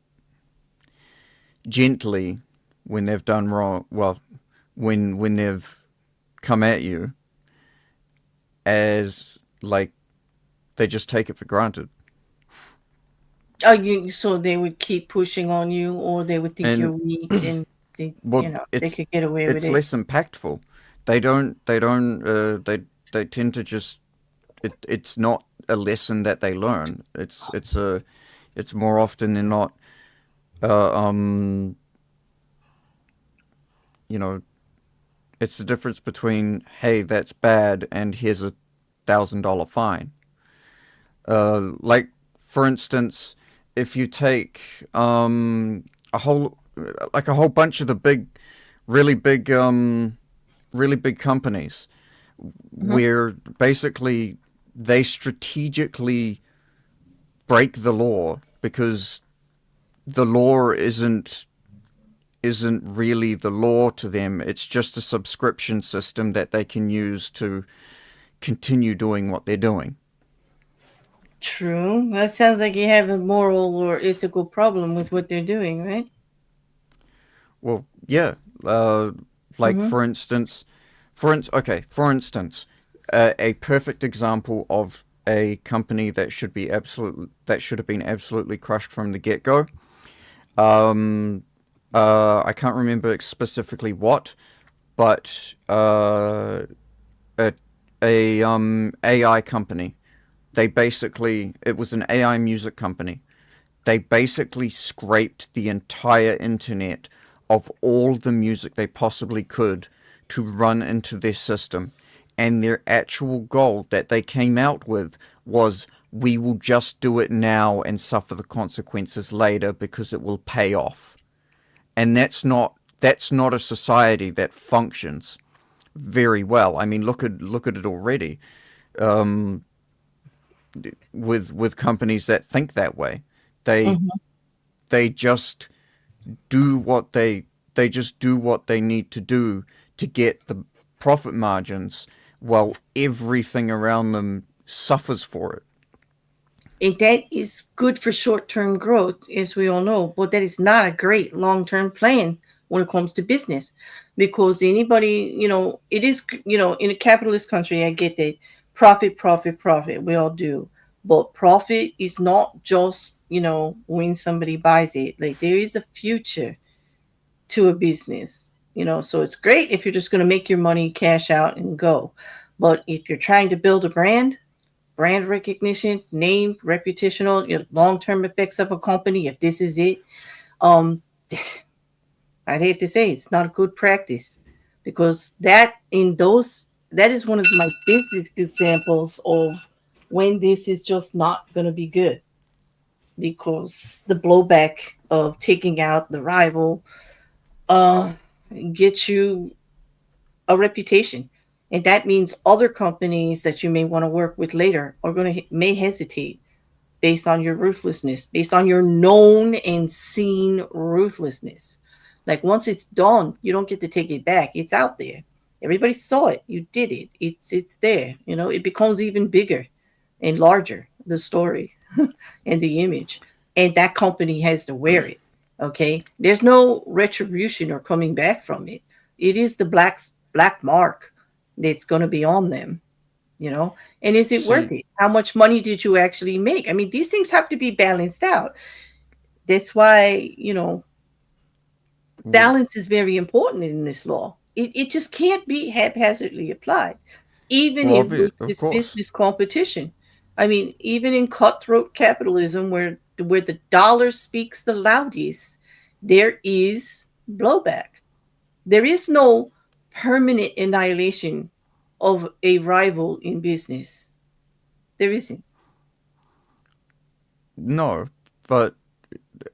gently when they've done wrong. Well, when they've come at you, as like they just take it for granted. oh, you so they would keep pushing on you, or they would think you're And weak, and they, well, they could get away with it's it. less impactful. They tend to just it's not a lesson that they learn. It's more often than not, uh, um, you know, it's the difference between, hey, that's bad, and here's $1,000 fine. Like for instance, if you take a whole like a whole bunch of the really big, really big companies, Hmm. where basically they strategically break the law because the law isn't really the law to them. It's just a subscription system that they can use to continue doing what they're doing. True. That sounds like you have a moral or ethical problem with what they're doing, right? Well, yeah. Uh, like Hmm. for instance, for instance, a perfect example of a company that should have been absolutely crushed from the get go. Um, I can't remember specifically what, but a, a AI company. They basically it was an AI music company. They basically scraped the entire internet of all the music they possibly could to run into their system. And their actual goal that they came out with was, we will just do it now and suffer the consequences later because it will pay off. And that's not a society that functions very well. I mean, look at it already, um, with companies that think that way. They Hmm. they just do what they just do what they need to do to get the profit margins, while everything around them suffers for it. And that is good for short term growth, as we all know, but that is not a great long term plan when it comes to business. Because anybody, it is, in a capitalist country, I get that profit, profit, profit. We all do. But profit is not just, when somebody buys it. Like there is a future to a business, so it's great if you're just going to make your money, cash out, and go. But if you're trying to build a brand recognition, name, reputational, long-term effects of a company. If this is it, um, I'd hate to say it's not a good practice, because that is one of my business examples of when this is just not going to be good, because the blowback of taking out the rival uh gets you a reputation. And that means other companies that you may want to work with later are going to may hesitate based on your ruthlessness, based on your known and seen ruthlessness. Like once it's done, you don't get to take it back. It's out there. Everybody saw it. You did it. It's there. It becomes even bigger and larger, the story and the image. And that company has to wear it. Okay? There's no retribution or coming back from it. It is the black black mark that's going to be on them, you know? And is it worth See, it? How much money did you actually make? I mean, these things have to be balanced out. That's why, well, balance is very important in this law. It just can't be haphazardly applied, even well, in which of this course. business competition. I mean, even in cutthroat capitalism, where the dollar speaks the loudest, there is blowback. There is no permanent annihilation of a rival in business. There isn't. No, but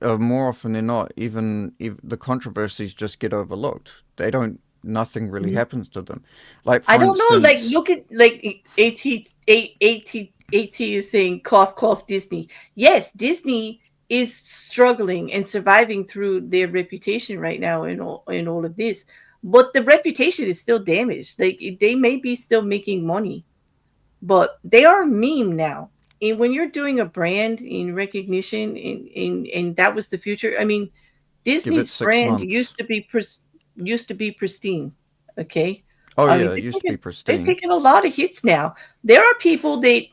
more often than not, even if the controversies just get overlooked. They don't. Nothing really Mhm. happens to them. Like I for don't know. Like, instance, look at like AT is saying cough cough Disney. Yes, Disney is struggling and surviving through their reputation right now in all of this, but the reputation is still damaged. Like, they may be still making money, but they are a meme now. And when you're doing a brand in recognition, and that was the future. I mean, give it Disney's six brand months. used to be pristine. Okay, Oh I mean, yeah, it used to be they're pristine. taking a lot of hits now. There are people that,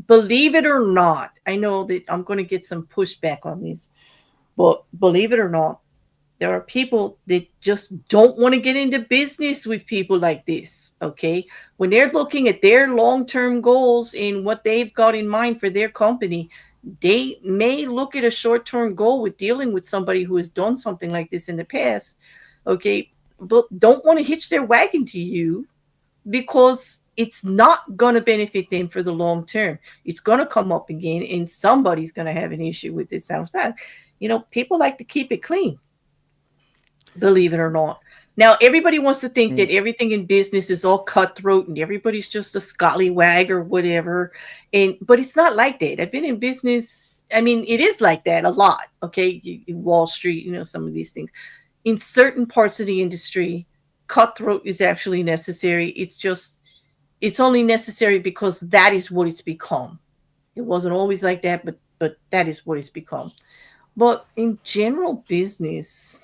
believe it or not. I know that I'm going to get some pushback on this, but believe it or not, there are people that just don't want to get into business with people like this. Okay, when they're looking at their long-term goals and what they've got in mind for their company, they may look at a short-term goal with dealing with somebody who has done something like this in the past. Okay, but don't want to hitch their wagon to you because it's not going to benefit them for the long term. It's going to come up again, and somebody's going to have an issue with this outside. People like to keep it clean, believe it or not. Now, everybody wants to think that Mm, everything in business is all cutthroat and everybody's just a scallywag or whatever. But it's not like that. I've been in business. I mean, it is like that a lot. Okay, Wall Street, some of these things. In certain parts of the industry, cutthroat is actually necessary. It's only necessary because that is what it's become. It wasn't always like that, but that is what it's become. But in general business,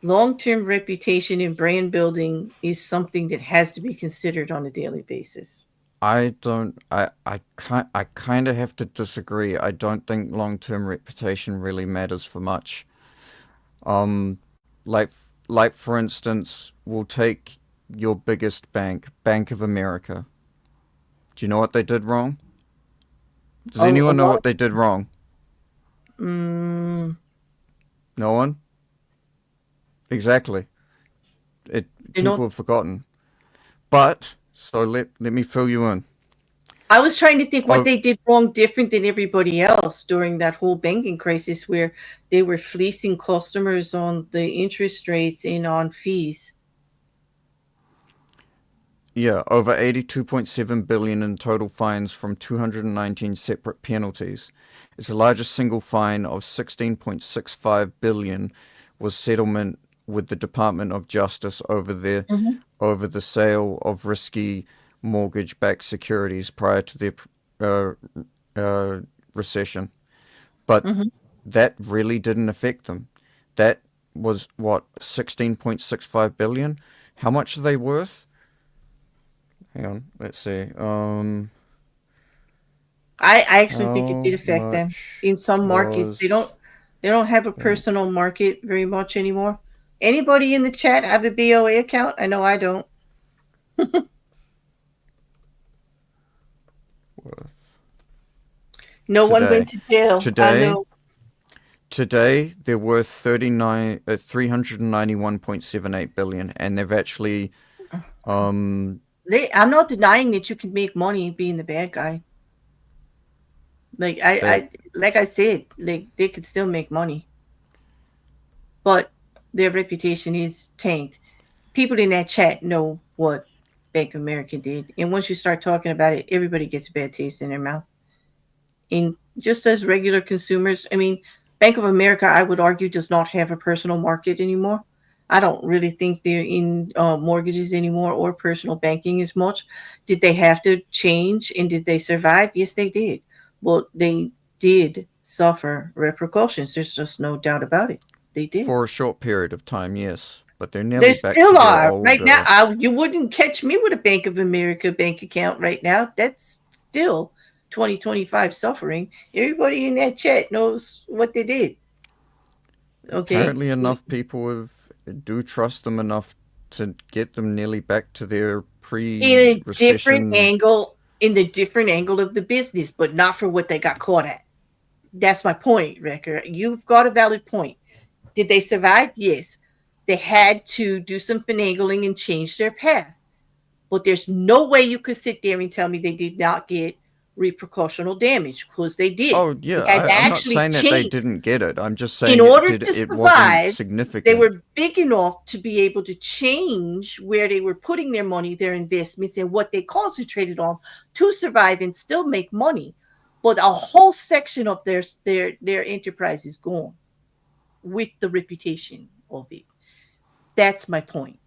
long-term reputation and brand building is something that has to be considered on a daily basis. I don't. I kind of have to disagree. I don't think long-term reputation really matters for much. Um, like like for instance, we'll take your biggest bank, Bank of America. Do you know what they did wrong? Does A anyone know lot what they did wrong? mm, No one? Exactly. It you know People have forgotten. But so let me fill you in. I was trying to think what Oh they did wrong different than everybody else during that whole banking crisis where they were fleecing customers on the interest rates and on fees. yeah, over 82.7 billion in total fines from 219 separate penalties. Its largest single fine of 16.65 billion was settlement with the Department of Justice Hmm. over the sale of risky mortgage-backed securities prior to the uh, uh, recession. But Hmm. that really didn't affect them. That was what 16.65 billion. How much are they worth? Hang on, let's see. I actually think it did How affect them. much In some markets, was they don't have a bank personal market very much anymore. Anybody in the chat have a BOA account? I know I don't. worth No one today? went to jail. I Today, know. today they're worth 391.78 billion, and they've actually um I'm not denying that you can make money being the bad guy. Like they like I said, like they could still make money, but their reputation is tanked. People in that chat know what Bank of America did, and once you start talking about it, everybody gets a bad taste in their mouth. And just as regular consumers, I mean, Bank of America, I would argue, does not have a personal market anymore. I don't really think they're in mortgages anymore or personal banking as much. Did they have to change and did they survive? Yes, they did. Well, they did suffer repercussions. There's just no doubt about it. They did. for a short period of time, yes. but they're nearly There back to still their are. old. Right now, you wouldn't catch me with a Bank of America bank account right now. That's still 2025 suffering. Everybody in that chat knows what they did. Okay. Apparently, enough people do trust them enough to get them nearly back to their In a different pre-recession. angle, in the different angle of the business, but not for what they got caught at. That's my point, Rekkr. You've got a valid point. Did they survive? Yes. They had to do some finagling and change their path. But there's no way you could sit there and tell me they did not get repercussional damage, because they did. Oh They yeah, had to I'm not actually saying that they change. didn't get it. I'm just In saying it order did. to It wasn't survive, they significant. were big enough to be able to change where they were putting their money, their investments, and what they concentrated on to survive and still make money. But a whole section of their enterprise is gone with the reputation of it. That's my point.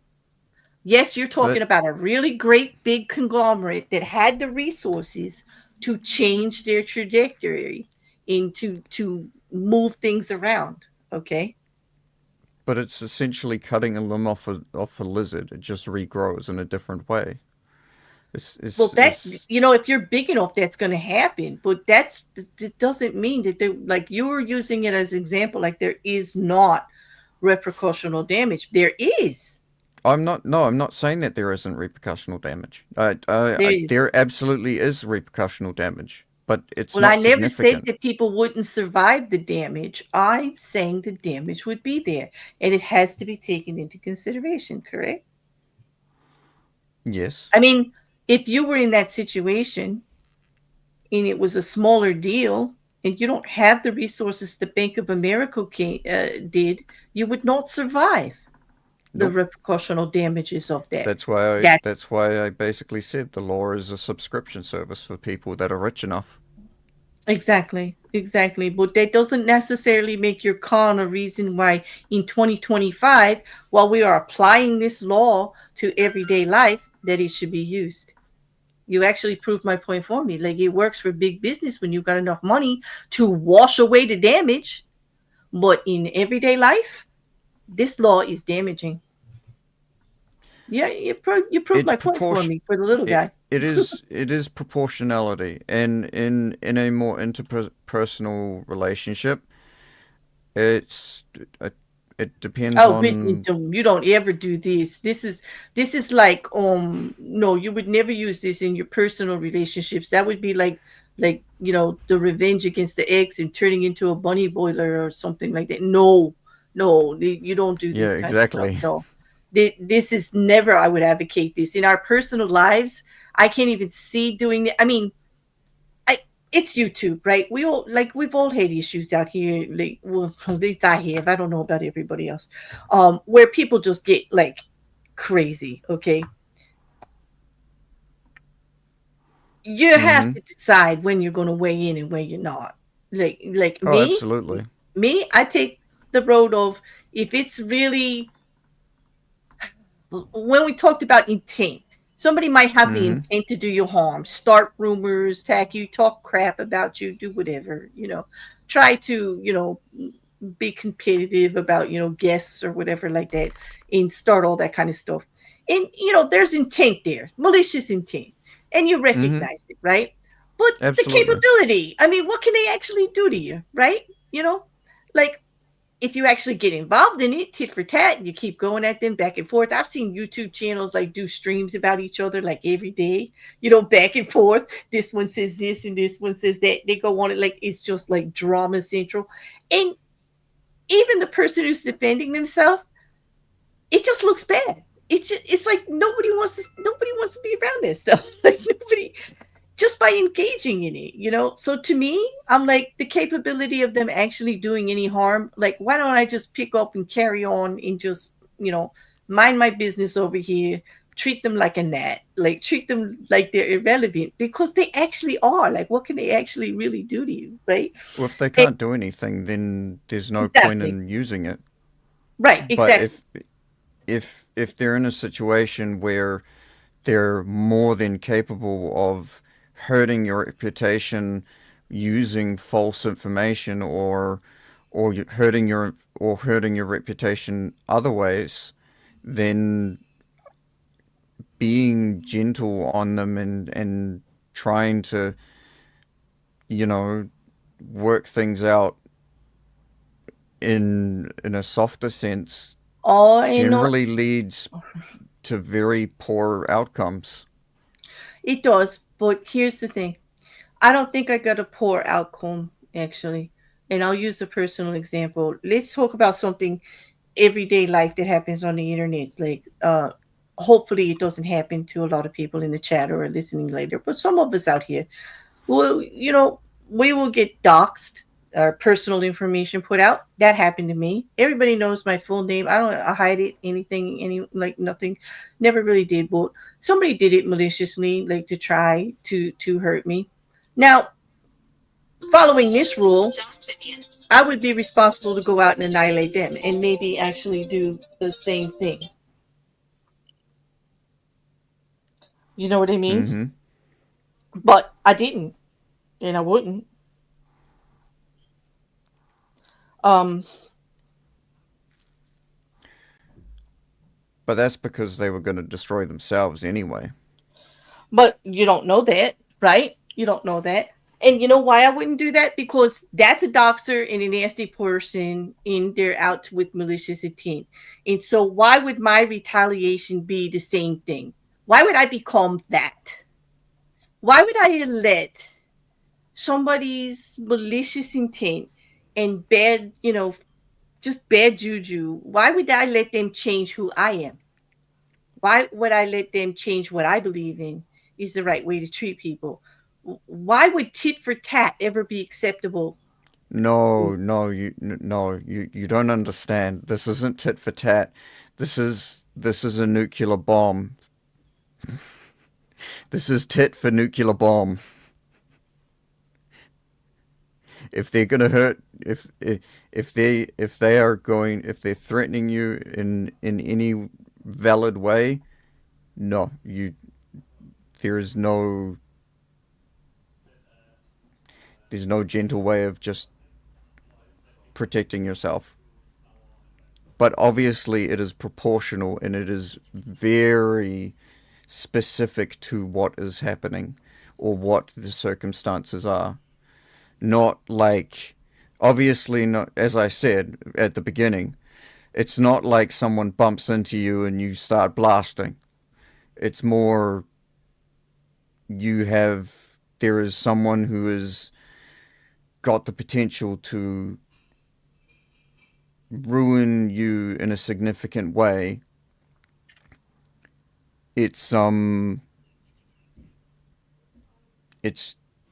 Yes, you're talking But about a really great big conglomerate that had the resources to change their trajectory into to move things around. Okay. but it's essentially cutting a limb off a lizard. It just regrows in a different way. Well, that, It's if you're big enough, that's going to happen. But it doesn't mean that they, like you were using it as an example, like there is not repercussional damage. There is. I'm not. No, I'm not saying that there isn't repercussional damage. There is. There absolutely is repercussional damage, but it's Well, I not never said significant. that people wouldn't survive the damage. I'm saying the damage would be there, and it has to be taken into consideration, correct? Yes. I mean, if you were in that situation and it was a smaller deal and you don't have the resources the Bank of America did, you would not survive the Nope. repercussional damages of that. That's why That I basically said the law is a subscription service for people that are rich enough. Exactly, exactly. But that doesn't necessarily make your con a reason why in 2025, while we are applying this law to everyday life, that it should be used. You actually proved my point for me. Like, it works for big business when you've got enough money to wash away the damage. But in everyday life, this law is damaging. Yeah, you proved It's my point for proportion. me for the little guy. It is proportionality, and in a more interpersonal relationship, it's it depends Oh, Whitney, on. you don't ever do this. This is like, no, you would never use this in your personal relationships. That would be like the revenge against the ex and turning into a bunny boiler or something like that. No, no, you don't do Yeah, this kind of stuff. exactly. No, this is never. I would advocate this in our personal lives. I can't even see doing it. I mean, I it's YouTube, right? We've all had issues out here. Like, well, at least I have. I don't know about everybody else. Where people just get like crazy. Okay, you have Mm-hmm. to decide when you're going to weigh in and when you're not. Like Oh, me, absolutely. I take the road of, if it's really, when we talked about intent, somebody might have the Mm-hmm. intent to do you harm, start rumors, attack you, talk crap about you, do whatever, try to, be competitive about, guests or whatever like that, and start all that kind of stuff. And, there's intent there, malicious intent, and you Mm-hmm. recognize it, right? But the Absolutely. capability, I mean, what can they actually do to you, right? You know, like, if you actually get involved in it, tit for tat, and you keep going at them back and forth. I've seen YouTube channels like do streams about each other like every day, back and forth. This one says this and this one says that. They go on it like it's just like drama central. And even the person who's defending themselves, it just looks bad. It's like nobody wants to be around that stuff. Like, nobody, just by engaging in it. So to me, I'm like, the capability of them actually doing any harm, like, why don't I just pick up and carry on and just, mind my business over here, treat them like a gnat, like treat them like they're irrelevant, because they actually are. Like, what can they actually really do to you, right? Well, if they And can't do anything, then there's no point exactly. in using it. Right, But exactly. if they're in a situation where they're more than capable of hurting your reputation using false information, or hurting your reputation other ways, then being gentle on them and trying to, you know, work things out in a softer sense Oh, and no, generally leads to very poor outcomes. it does. But here's the thing. I don't think I got a poor outcome, actually. And I'll use a personal example. Let's talk about something everyday life that happens on the internet. Like, hopefully it doesn't happen to a lot of people in the chat or listening later, but some of us out here, well, we will get doxxed, our personal information put out. That happened to me. Everybody knows my full name. I don't hide it, anything, like nothing. Never really did, but somebody did it maliciously, like to try to hurt me. Now, following this rule, I would be responsible to go out and annihilate them and maybe actually do the same thing. You know what I mean? Mm-hmm. But I didn't, and I wouldn't. Um, But that's because they were going to destroy themselves anyway. but you don't know that, right? You don't know that. And you know why I wouldn't do that? Because that's a doxer and a nasty person, and they're out with malicious intent. And so, why would my retaliation be the same thing? Why would I become that? Why would I let somebody's malicious intent and bad, just bad juju? Why would I let them change who I am? Why would I let them change what I believe in is the right way to treat people? Why would tit for tat ever be acceptable? No, you don't understand. This isn't tit for tat. This is a nuclear bomb. This is tit for nuclear bomb. If they're gonna hurt, if they're threatening you in any valid way, no, there is no there's no gentle way of just protecting yourself. But obviously, it is proportional and it is very specific to what is happening or what the circumstances are. Not like, obviously, not, as I said at the beginning, it's not like someone bumps into you and you start blasting. It's more there is someone who has got the potential to ruin you in a significant way. It's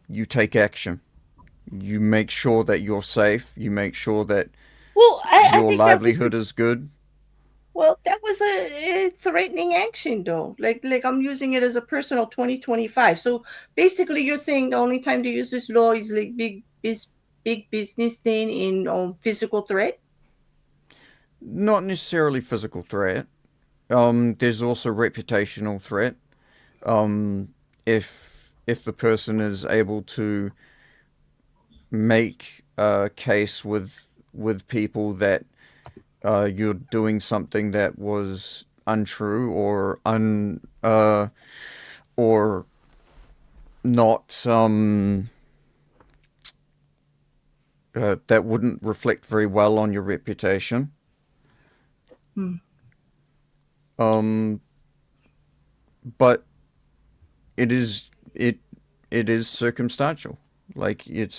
you take action. You make sure that you're safe. You make sure that Well, I your think that was livelihood is good. a threatening action, though. Like I'm using it as a personal 2025. So basically, you're saying the only time to use this law is like big business thing in physical threat. Not necessarily physical threat. There's also reputational threat. If the person is able to make a case with people that you're doing something that was untrue or not that wouldn't reflect very well on your reputation. Hmm. Um, but it is it it is circumstantial. Like it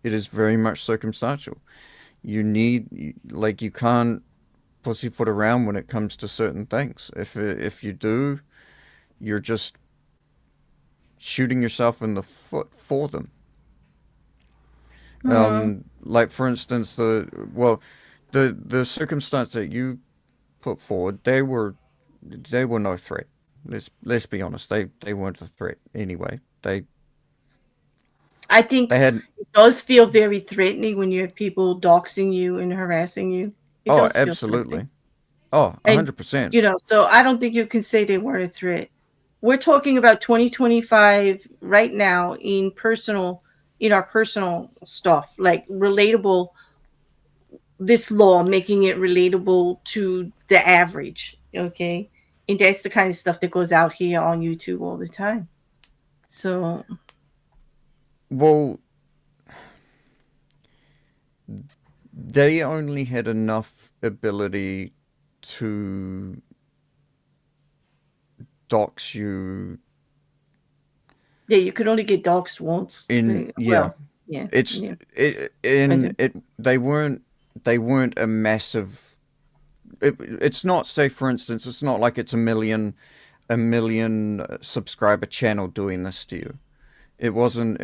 is very much circumstantial. You can't pussyfoot around when it comes to certain things. If you do, you're just shooting yourself in the foot for them. Hmm. Like for instance, the circumstance that you put forward, they were no threat. Let's be honest. They weren't a threat anyway. I think They had it does feel very threatening when you have people doxing you and harassing you. It oh does feel threatening. absolutely oh And 100%. so I don't think you can say they weren't a threat. We're talking about 2025 right now in our personal stuff, like relatable this law, making it relatable to the average. Okay. And that's the kind of stuff that goes out here on YouTube all the time. So, Well, they only had enough ability to dox you yeah, you could only get doxxed once. in, yeah. Well, yeah, It's yeah. it I in do. it they weren't a massive it's not, say for instance, it's not like it's a million subscriber channel doing this to you. It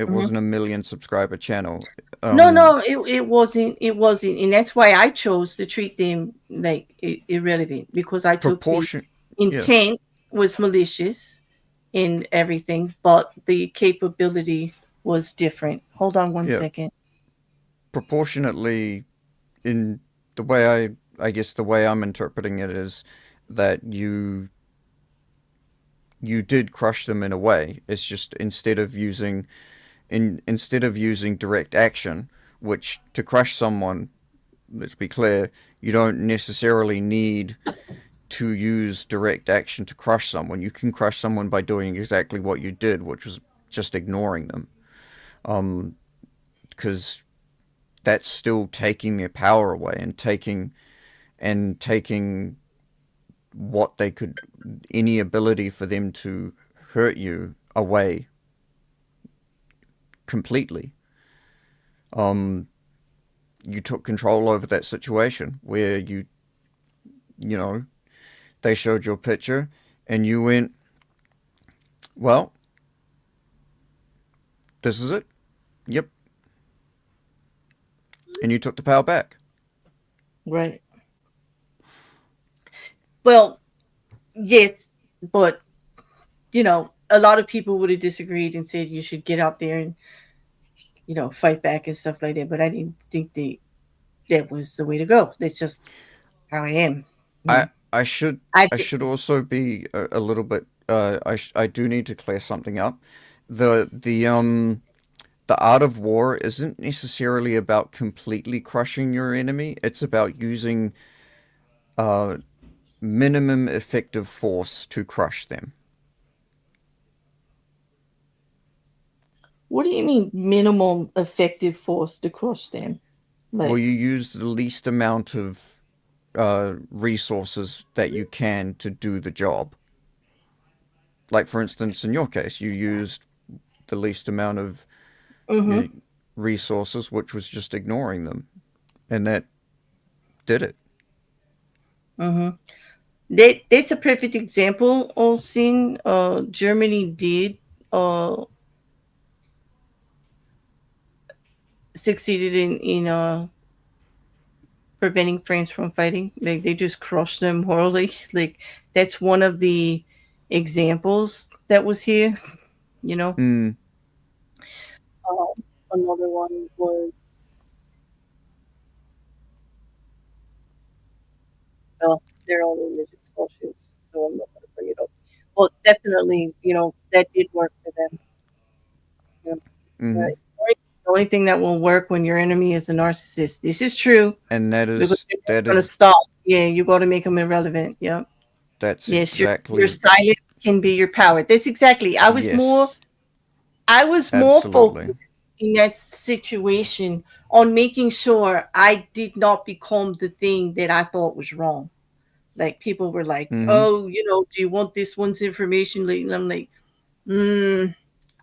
Mhm. wasn't a million subscriber channel. No, Um no, it wasn't. It wasn't, and that's why I chose to treat them like irrelevant, because I took the proportion yeah. intent was malicious in everything, but the capability was different. Hold on one Yeah. second. Proportionately, in the way I guess the way I'm interpreting it is that you did crush them in a way. It's just instead of using direct action, which to crush someone, let's be clear, you don't necessarily need to use direct action to crush someone. You can crush someone by doing exactly what you did, which was just ignoring them. Because that's still taking their power away and taking what they could, any ability for them to hurt you away completely. Um, you took control over that situation where you know, they showed your picture and you went, well, this is it. Yep. And you took the power back. Right. Well, yes, but a lot of people would have disagreed and said you should get out there and fight back and stuff like that. But I didn't think that was the way to go. That's just how I am. I Mm. I should I I did. should also be a little bit. I do need to clear something up. The art of war isn't necessarily about completely crushing your enemy. It's about using uh, minimum effective force to crush them. What do you mean minimum effective force to crush them? Well, Like, you use the least amount of resources that you can to do the job. Like, for instance, in your case, you used the least amount of mm-hmm, you know, resources, which was just ignoring them, and that did it. mm-hmm. That's a perfect example. Also, Germany did uh succeeded in preventing France from fighting. Like they just crushed them morally. Like that's one of the examples that was here. You know, Mm, another one was, well, they're all religious cultures, so I'm not going to bring it up. Well, definitely, that did work for them. You know. mm-hmm. The only thing that will work when your enemy is a narcissist. This is true And because they're never that going to is stop. Yeah, you got to make them irrelevant. Yeah. that's Yes, your exactly silence can be your power. That's exactly. yes, I was more absolutely. focused in that situation on making sure I did not become the thing that I thought was wrong. Like people were like, Mm-hmm. "Oh, do you want this one's information?" Like, and I'm like,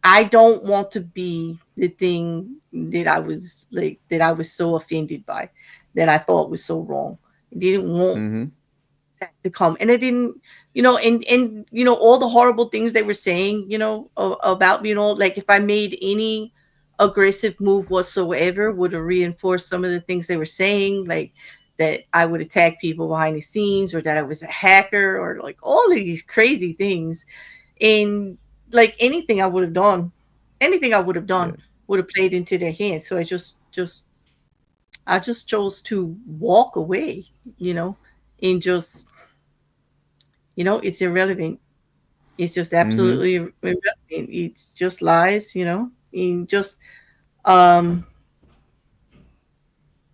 I don't want to be the thing that I was so offended by, that I thought was so wrong. I didn't want Mm-hmm. that to come, and I didn't, and all the horrible things they were saying, about like if I made any aggressive move whatsoever, would have reinforced some of the things they were saying, like that I would attack people behind the scenes, or that I was a hacker, or like all of these crazy things. And like anything I would have Yeah. done would have played into their hands. So I just chose to walk away, you know, and just, it's irrelevant. It's just Mm-hmm. absolutely irrelevant. It's just lies, and just um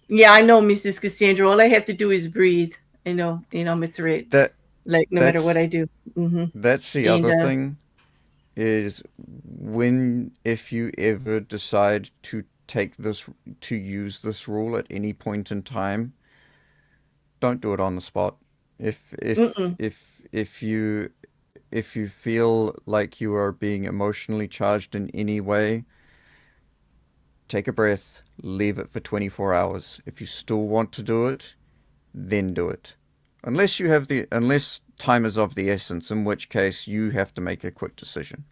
Yeah, I know, Mrs. Cassandra. All I have to do is breathe. I know, and I'm a threat. That Like no matter what that's I do. Hmm. that's the And other thing is when if you ever decide to take this to use this rule at any point in time, don't do it on the spot. If if mm-mm, if if you if you feel like you are being emotionally charged in any way, take a breath, leave it for 24 hours. If you still want to do it, then do it. Unless time is of the essence, in which case you have to make a quick decision.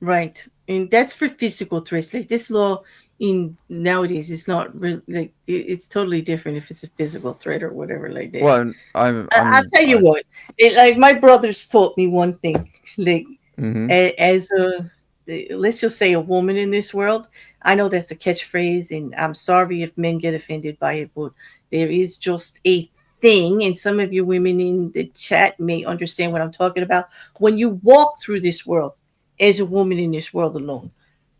right. And that's for physical threats. Like this law in nowadays is not really like it's totally different if it's a physical threat or whatever like that. Well, I'll I'm tell you I, what. Like my brothers taught me one thing. Like mm-hmm, as a let's just say a woman in this world. I know that's a catchphrase, and I'm sorry if men get offended by it, but there is just a thing, and some of you women in the chat may understand what I'm talking about. When you walk through this world as a woman in this world alone,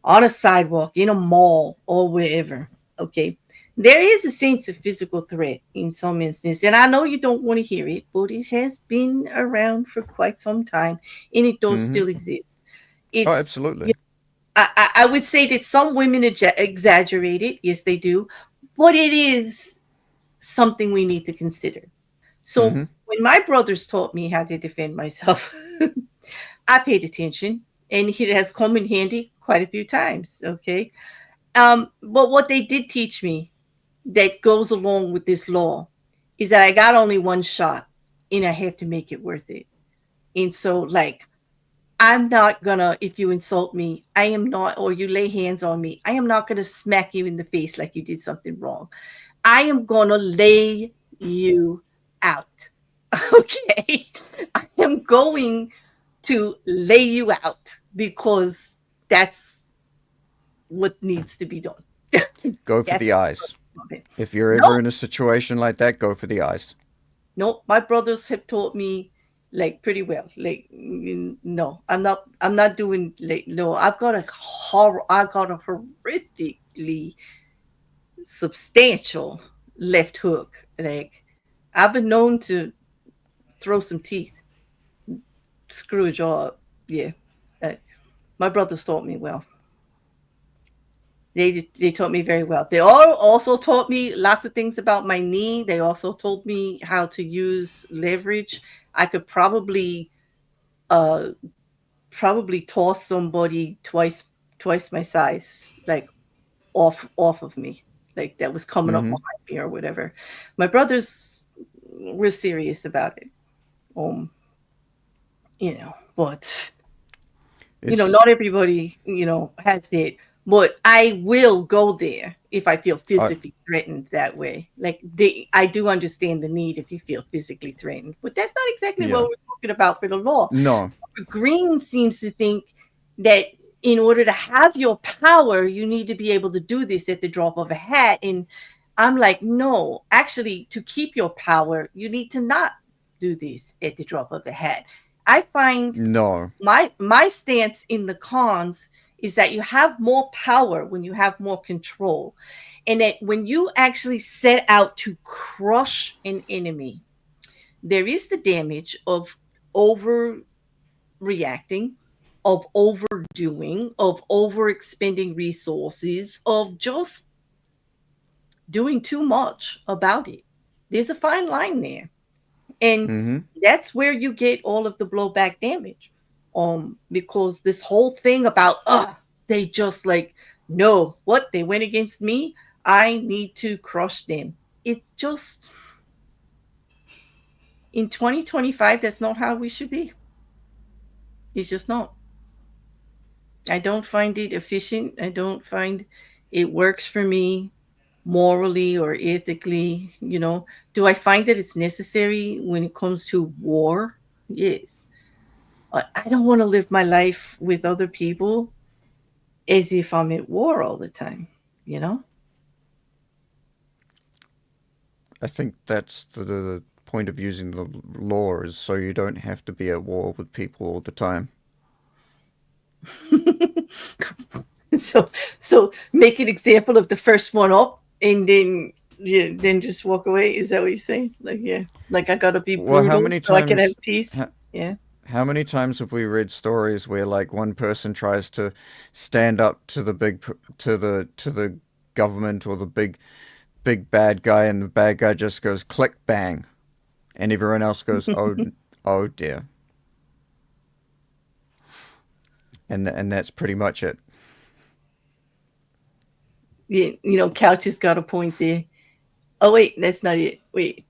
on a sidewalk, in a mall, or wherever, okay, there is a sense of physical threat in some instances. And I know you don't want to hear it, but it has been around for quite some time and it does mm-hmm. still exist. Oh, It's, absolutely. I would say that some women exaggerate it. Yes, they do. But it is something we need to consider. So Mm-hmm. when my brothers taught me how to defend myself, I paid attention and it has come in handy quite a few times. Okay. But what they did teach me that goes along with this law is that I got only one shot and I have to make it worth it. And so, like, I'm not gonna, if you insult me, I am not, or you lay hands on me, I am not gonna smack you in the face like you did something wrong. I am gonna lay you out. Okay. I am going to lay you out because that's what needs to be done. Go for That's the eyes. it. If you're No, ever in a situation like that, go for the eyes. no, my brothers have taught me like pretty well. Like no, I'm not doing like no. I've got a horrifically substantial left hook. Like I've been known to throw some teeth, screw a jaw up. Yeah, uh, my brothers taught me well. They taught me very well. They all also taught me lots of things about my knee. They also told me how to use leverage. I could uh probably toss somebody twice my size, like off of me, like that was coming up Mm-hmm. behind me or whatever. My brothers were serious about it. Um, but It's not everybody, has that. But I will go there if I feel I physically threatened that way. Like I do understand the need if you feel physically threatened, but that's not exactly what yeah. we're talking about for the law. No. Green seems to think that in order to have your power, you need to be able to do this at the drop of a hat. And I'm like, no, actually, to keep your power, you need to not do this at the drop of a hat. I find No. my stance in the cons is that you have more power when you have more control, and that when you actually set out to crush an enemy, there is the damage of overreacting, of overdoing, of overexpending resources, of just doing too much about it. There's a fine line there. And Mm-hmm. that's where you get all of the blowback damage. Because this whole thing about they just like, no, what, they went against me, I need to crush them. It's just in 2025, that's not how we should be. It's just not. I don't find it efficient. I don't find it works for me morally or ethically. Do I find that it's necessary when it comes to war? Yes. I don't want to live my life with other people as if I'm at war all the time, you know? I think that's the point of using the law is so you don't have to be at war with people all the time. so so make an example of the first one up and then Yeah, then just walk away. Is that what you're saying? Like, yeah, like I gotta be Well, how brutal many so I can have times peace. Yeah. how many times have we read stories where like one person tries to stand up to the to the government or the big bad guy, and the bad guy just goes click bang, and everyone else goes oh dear, and that's pretty much it. Yeah, Couch has got a point there. Oh wait, that's not it. Wait.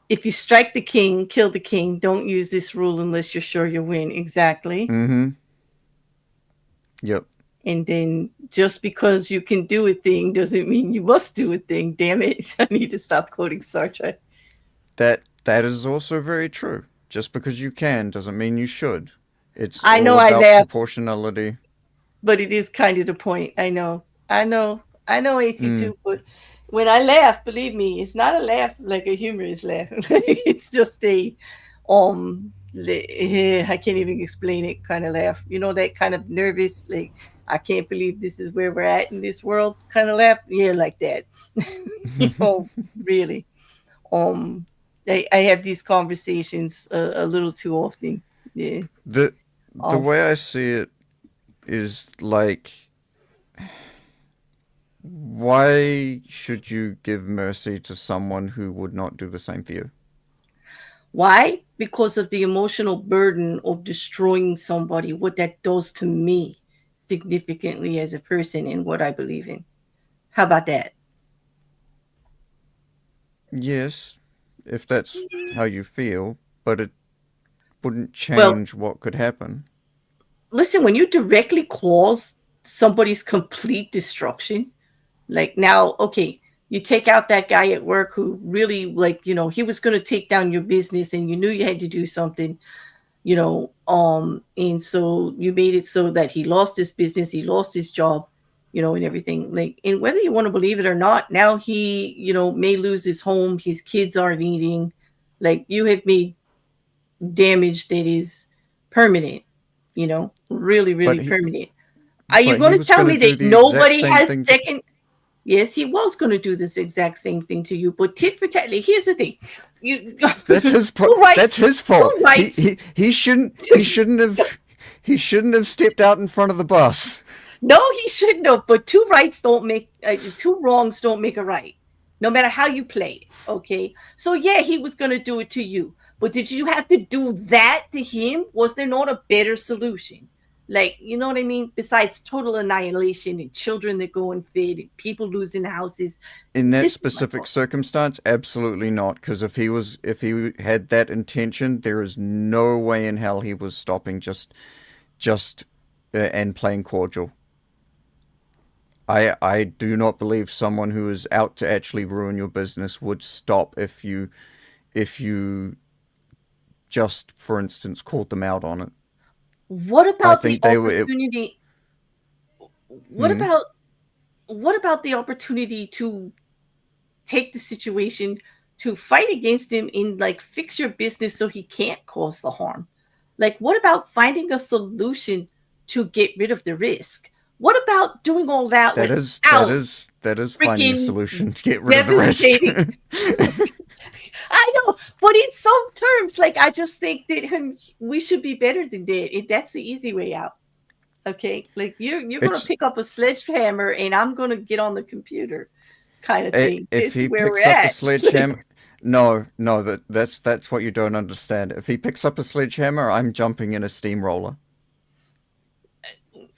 If you strike the king, kill the king. Don't use this rule unless you're sure you win. Exactly. Mm-hmm. Yep. And then just because you can do a thing doesn't mean you must do a thing. Damn it. I need to stop quoting Star Trek. That is also very true. Just because you can doesn't mean you should. It's I know all I about laugh, proportionality. but it is kind of the point. I know. I know. I know Mm. 82, but when I laugh, believe me, it's not a laugh like a humorous laugh. It's just a I can't even explain it kind of laugh. That kind of nervous, like I can't believe this is where we're at in this world kind of laugh. Yeah, like that. Really. Um I have these conversations a little too often. Yeah. The Um way I see it is like, why should you give mercy to someone who would not do the same for you? Why? Because of the emotional burden of destroying somebody, what that does to me significantly as a person and what I believe in. How about that? Yes, if that's how you feel, but it wouldn't Well, change what could happen. listen, when you directly cause somebody's complete destruction, like now, okay, you take out that guy at work who really, like, he was going to take down your business and you knew you had to do something. And so you made it so that he lost his business, he lost his job, and everything. Like, and whether you want to believe it or not, now he, may lose his home, his kids aren't eating. Like, you have made damage that is permanent, really, really But he permanent. Are you but going he to was tell going to me do that the exact nobody same has thing to. second? Yes, he was going to do this exact same thing to you, but tit for tat. Like, here's the thing: you two That's rights, his two fault. rights. He shouldn't have stepped out in front of the bus. No, he shouldn't have. But two wrongs don't make a right, no matter how you play it. Okay, so yeah, he was going to do it to you, but did you have to do that to him? Was there not a better solution? Like, you know what I mean? Besides total annihilation and children that go unfed and people losing houses. In that This is my specific point. circumstance, absolutely not. Because if he had that intention, there is no way in hell he was stopping just and playing cordial. I do not believe someone who is out to actually ruin your business would stop if you just, for instance, called them out on it. What I about the think they were. opportunity? What Hmm, about what about the opportunity to take the situation to fight against him and like fix your business so he can't cause the harm? Like, what about finding a solution to get rid of the risk? What about doing all that that is that without is that is finding a freaking solution to get rid of the risk. devastating? I know, but in some terms, like, I just think that we should be better than that. That's the easy way out. Okay, like you're gonna It's pick up a sledgehammer and I'm gonna get on the computer, kind of thing. if That's he where we're picks up a at. sledgehammer. No, no, that's what you don't understand. If he picks up a sledgehammer, I'm jumping in a steamroller.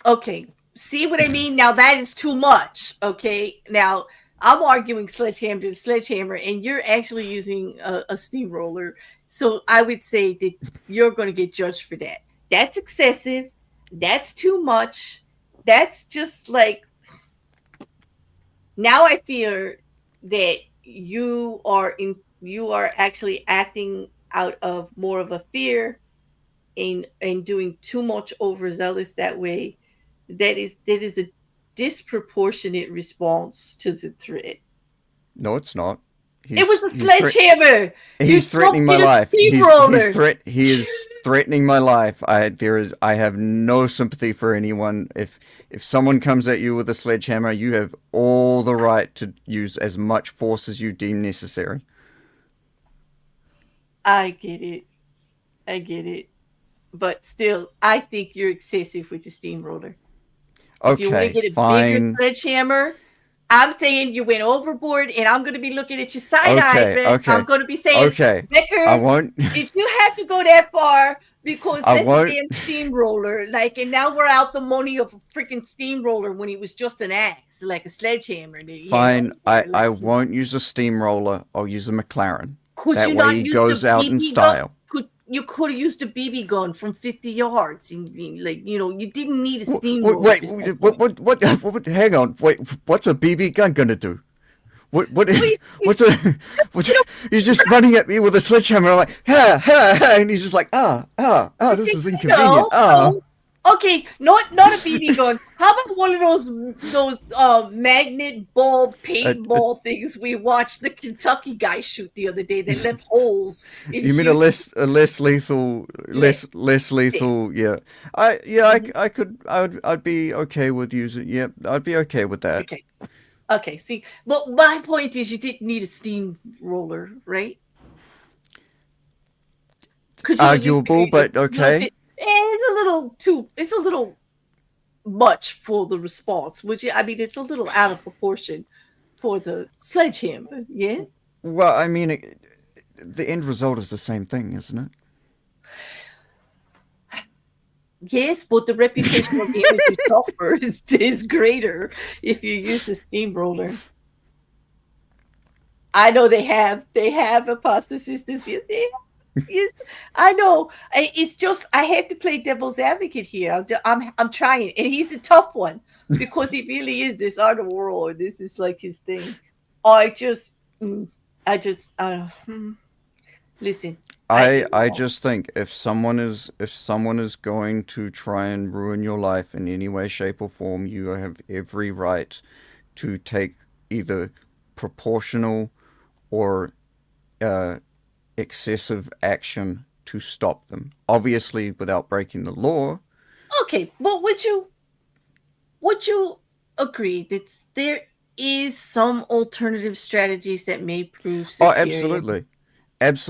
Okay, see what I mean? Now that is too much. Okay, now I'm arguing sledgehammer to sledgehammer, and you're actually using a steamroller. So I would say that you're going to get judged for that. That's excessive. That's too much. That's just like, now I fear that you are actually acting out of more of a fear and doing too much overzealous that way. That is a disproportionate response to the threat. No, it's not. It was a he's sledgehammer. You he's stuck threatening my in a life. steamroller. He is threatening my life. I have no sympathy for anyone. If someone comes at you with a sledgehammer, you have all the right to use as much force as you deem necessary. I get it. I get it. But still, I think you're excessive with the steamroller. If you want to Okay, get a bigger fine. sledgehammer, I'm saying you went overboard, and I'm going to be looking at you side Okay, eyed. I'm okay, going to be saying, okay. I Rekkr, won't. did you have to go that far? Because I that's a won't. damn steamroller. Like, and now we're out the money of a freaking steamroller when it was just an axe, like a sledgehammer that he had Fine. on there. I Like, won't use a steamroller. I'll use a McLaren. could That you way not he use goes the out in BB gun? style. You could have used a BB gun from 50 yards. Like, you didn't need a steamroller. Wait, Is my point. hang on. Wait, what's a BB gun gonna do? What, Wait, what's a, what, you know, he's just running at me with a sledgehammer. I'm like, ha, ha, ha, and he's just like, this is inconvenient. no. Okay, not a BB gun. How about one of those magnet ball Uh, paintball things we watched the Kentucky guy shoot the other day that left holes in you mean a shoes? less lethal, Yeah. less lethal? Yeah, I'd be okay with using. Yeah, I'd be okay with that. Okay. Okay. See, well, my point is you didn't need a steamroller, right? Could you have used Arguable, maybe but a little okay. bit? It's a little too. It's a little much for the response, which I mean, it's a little out of proportion for the sledgehammer. Yeah. Well, I mean, the end result is the same thing, isn't Yes, but the reputational damage you suffer is greater if you use a steamroller. I know they have apostasists. Yes, they have. Yes, I know. It's just I have to play devil's advocate here. I'm trying, and he's a tough one because he really is this art of war. This is like his thing. I just, I just, listen. I I get I wrong. just think if someone is going to try and ruin your life in any way, shape, or form, you have every right to take either proportional or uh, excessive action to stop them. Obviously, without breaking the law. Okay, but would you agree that there is some alternative strategies that may prove Oh, superior? absolutely,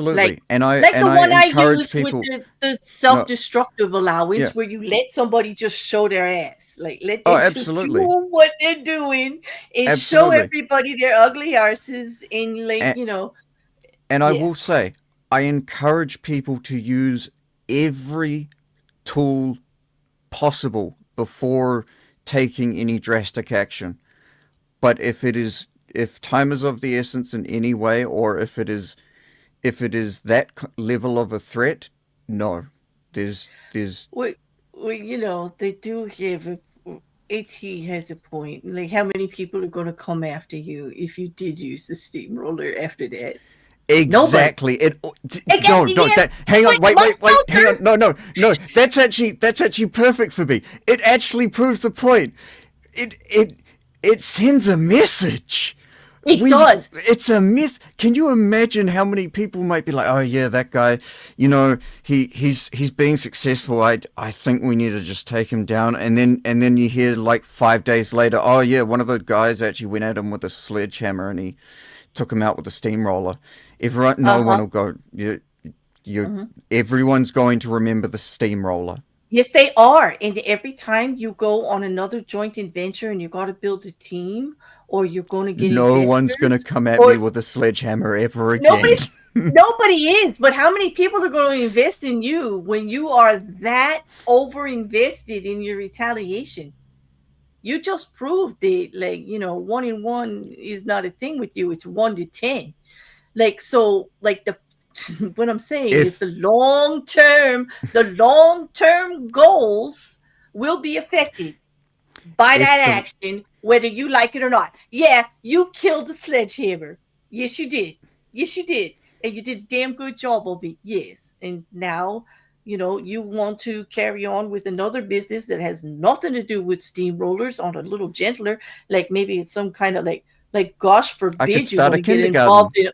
Like absolutely. like And the I one I encourage used with people. the No, self-destructive yeah. allowance where you let somebody just show their ass. Like let Oh, them just do absolutely, what they're doing and show absolutely. everybody their ugly arses and like, And, and I yeah. will say, I encourage people to use every tool possible before taking any drastic action. But if time is of the essence in any way, or if it is that level of a threat, no, there's Well, they do have AT has a point. Like, how many people are going to come after you if you did use the steamroller after that? Nobody. exactly it. Again, No, yeah. that hang on, Wait, my wait, hang on, counter. no, that's actually perfect for me. It actually proves the point. It sends a message. It does. It's a miss. Can you imagine how many people might be like, oh yeah, that guy, he's being successful. I think we need to just take him down. And then you hear like 5 days later, oh yeah, one of the guys actually went at him with a sledgehammer and he took him out with a steamroller. No Uh one huh. will go. Everyone's going to remember the steamroller. Yes, they are. And every time you go on another joint venture and you got to build a team or you're going to get No one's going to investors come at me or with a sledgehammer ever again. nobody, nobody is. But how many people are going to invest in you when you are that over invested in your retaliation? You just proved that, like, 1 in 1 is not a thing with you. It's 1 to 10. Like, so, like, what I'm saying is if the long term goals will be affected by if that the action, whether you like it or not. Yeah, you killed the sledgehammer. Yes, you did. Yes, you did. And you did a damn good job of it. Yes. And now, you want to carry on with another business that has nothing to do with steamrollers on a little gentler, like maybe it's some kind of like gosh I could forbid you start want a to get involved kindergarten. in.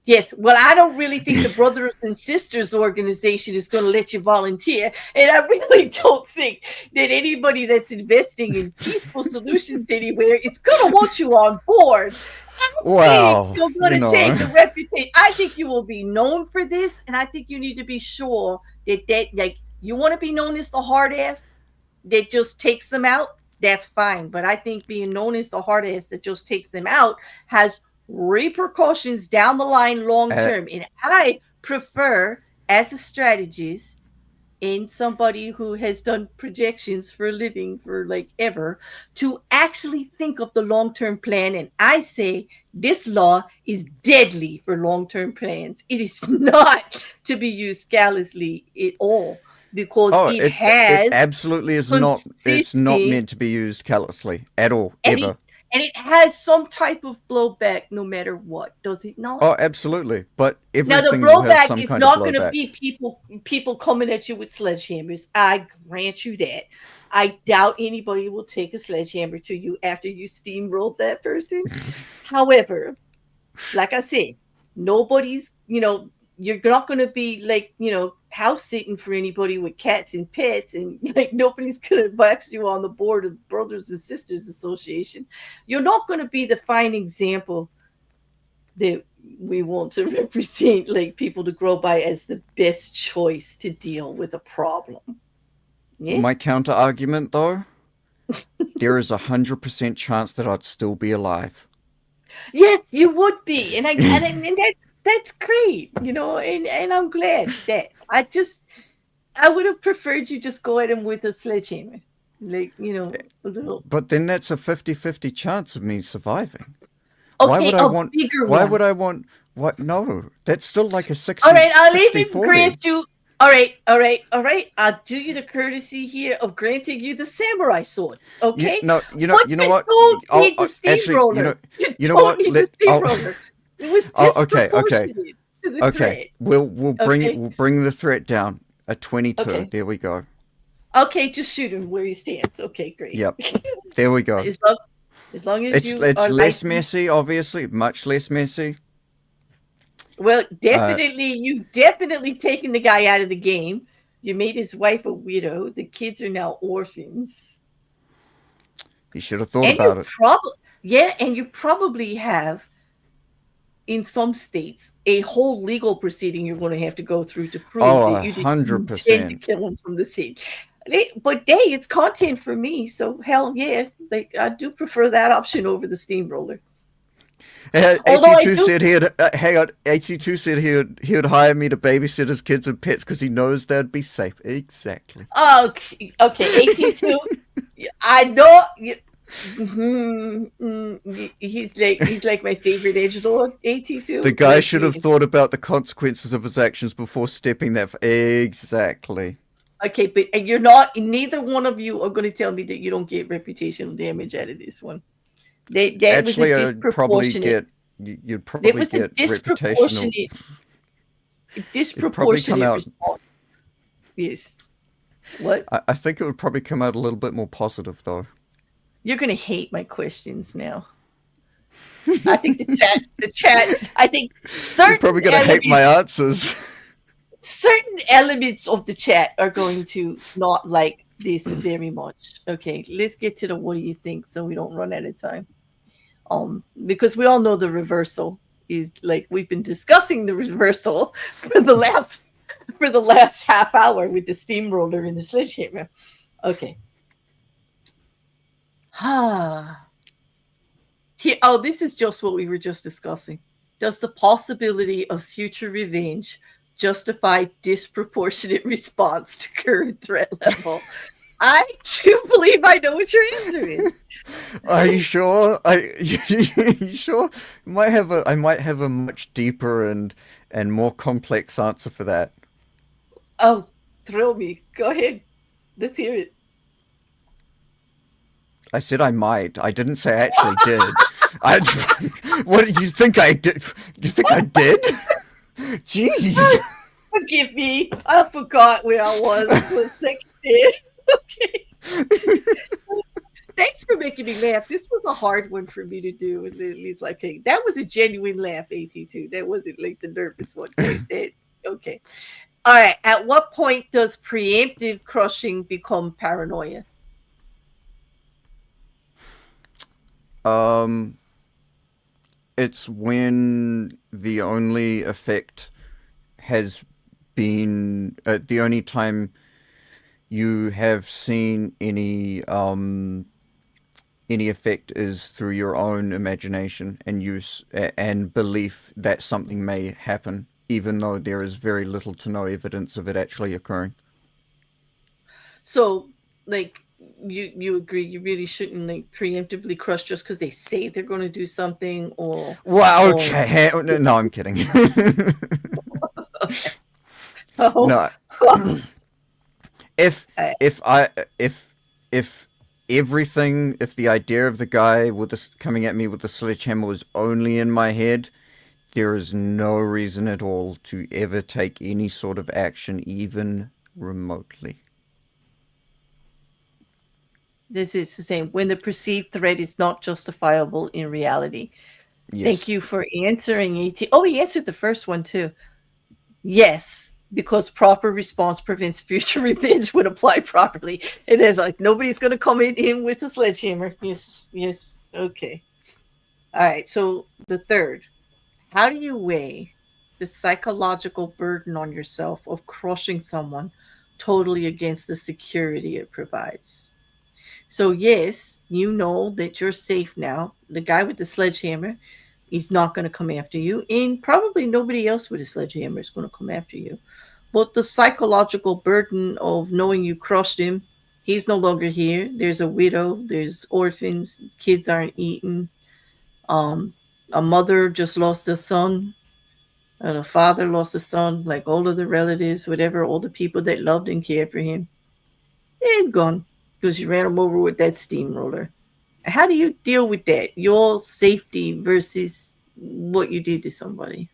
Yes, well, I don't really think the Brothers and Sisters organization is going to let you volunteer. And I really don't think that anybody that's investing in peaceful solutions anywhere is going to want you on board. I think Wow, you're going to take the reputation. I think you will be known for this. And I think you need to be sure that like, you want to be known as the hard ass that just takes them out. That's fine. But I think being known as the hard ass that just takes them out has repercussions down the line long uh, term. And I prefer, as a strategist and somebody who has done projections for a living for like ever, to actually think of the long term plan. And I say this law is deadly for long term plans. It is not to be used callously at all because oh, it it has absolutely is not. It's not consistent meant to be used callously at all, and ever. it has some type of blowback no matter what, does it not? Oh, absolutely. But Now the everything will have blowback some is kind of not going to blowback. be people coming at you with sledgehammers. I grant you that. I doubt anybody will take a sledgehammer to you after you steamrolled that person. However, like I said, nobody's, you're not going to be like, house sitting for anybody with cats and pets, and like nobody's going to wax you on the board of Brothers and Sisters Association. You're not going to be the fine example that we want to represent like people to grow by as the best choice to deal with a problem. Yeah. My counter argument, though, there is 100% chance that I'd still be alive. Yes, you would be, and that's great, and I'm glad that I would have preferred you just go at him with a sledgehammer, like a little. But then that's a 50-50 chance of me surviving. Why Okay, would I a want? bigger Why one. would I want? What? No, that's still like a All 60, right, I'll 60, even 40. grant you. All right, all right, all right. I'll do you the courtesy here of granting you the samurai sword. Yeah, Okay, no, but you know you what? don't need the Actually, steamroller. You know don't what? need the steamroller. It was Okay, disproportionate to the okay. threat. Okay, We'll bring the threat down. A 22. okay, There we go. okay. Just shoot him where he stands. Okay, great. Yep. There we go. as long as long as you It's are less licensed. messy, obviously, much less messy. Well, Uh, you've definitely taken the guy out of the game. You made his wife a widow. The kids are now orphans. you should have thought And you about it. probably, yeah, and you probably have in some states a whole legal proceeding you're going to have to go through to prove Oh, that you didn't intend to 100%. kill him from the scene. But hey, it's content for me, so hell yeah, like I do prefer that option over the steamroller. Although I 82 do. said hang on. 82 said he would hire me to babysit his kids and pets because he knows they'd be safe. Exactly. Oh, okay, 82. I know. He's like my favorite edgelord. 82. The guy Like, should have thought about the consequences of his actions before stepping that. Exactly. okay, but you're not. Neither one of you are going to tell me that you don't get reputational damage out of this one. That was a Actually, I'd probably disproportionate. get. You'd It probably was a get reputational. It'd probably come disproportionate out. response. Yes. What? I think it would probably come out a little bit more positive, though. You're going to hate my questions now. I think the chat. I think You're probably going to hate my answers. certain elements of the chat are going to not like this very much. Okay, let's get to the what do you think so we don't run out of time. Because we all know the reversal is like we've been discussing the reversal for the last half hour with the steamroller and the sledgehammer. Okay. This is just what we were just discussing. Does the possibility of future revenge justify disproportionate response to current threat level? I do believe I know what your answer is. Are you sure? You sure? I might have a much deeper and more complex answer for that. Oh, thrill me. Go ahead. Let's hear it. I said I might. I didn't say I actually did. What did you think I did? You think I did? Jeez. Forgive me. I forgot where I was for a second there. Okay. Thanks for making me laugh. This was a hard one for me to do. At least, like, hey, that was a genuine laugh, AT2. That wasn't like the nervous one. Okay, okay. All right. At what point does preemptive crushing become paranoia? Um, it's when the only effect has been the only time you have seen any effect is through your own imagination and use and belief that something may happen, even though there is very little to no evidence of it actually occurring. So, like, you agree you really shouldn't like preemptively crush just because they say they're going to do something, Well, or okay, no, I'm kidding. okay. Oh, No, if I, if I if everything, if the idea of the guy with this coming at me with the sledgehammer was only in my head, there is no reason at all to ever take any sort of action, even remotely. this is the same when the perceived threat is not justifiable in reality. Thank Yes, you for answering, AT. Oh, he answered the first one too. Yes, because proper response prevents future revenge when applied properly. It is like nobody's going to come in with a sledgehammer. Yes, yes. Okay. All right. So the third, how do you weigh the psychological burden on yourself of crushing someone totally against the security it provides? So, yes, you know that you're safe now. The guy with the sledgehammer, he's not going to come after you. And probably nobody else with a sledgehammer is going to come after you. But the psychological burden of knowing you crushed him, he's no longer here. There's a widow, there's orphans, kids aren't eating. Um, a mother just lost a son, and a father lost a son, like all of the relatives, whatever, all the people that loved and cared for him, they're gone because you ran him over with that steamroller. How do you deal with that? Your safety versus what you did to somebody.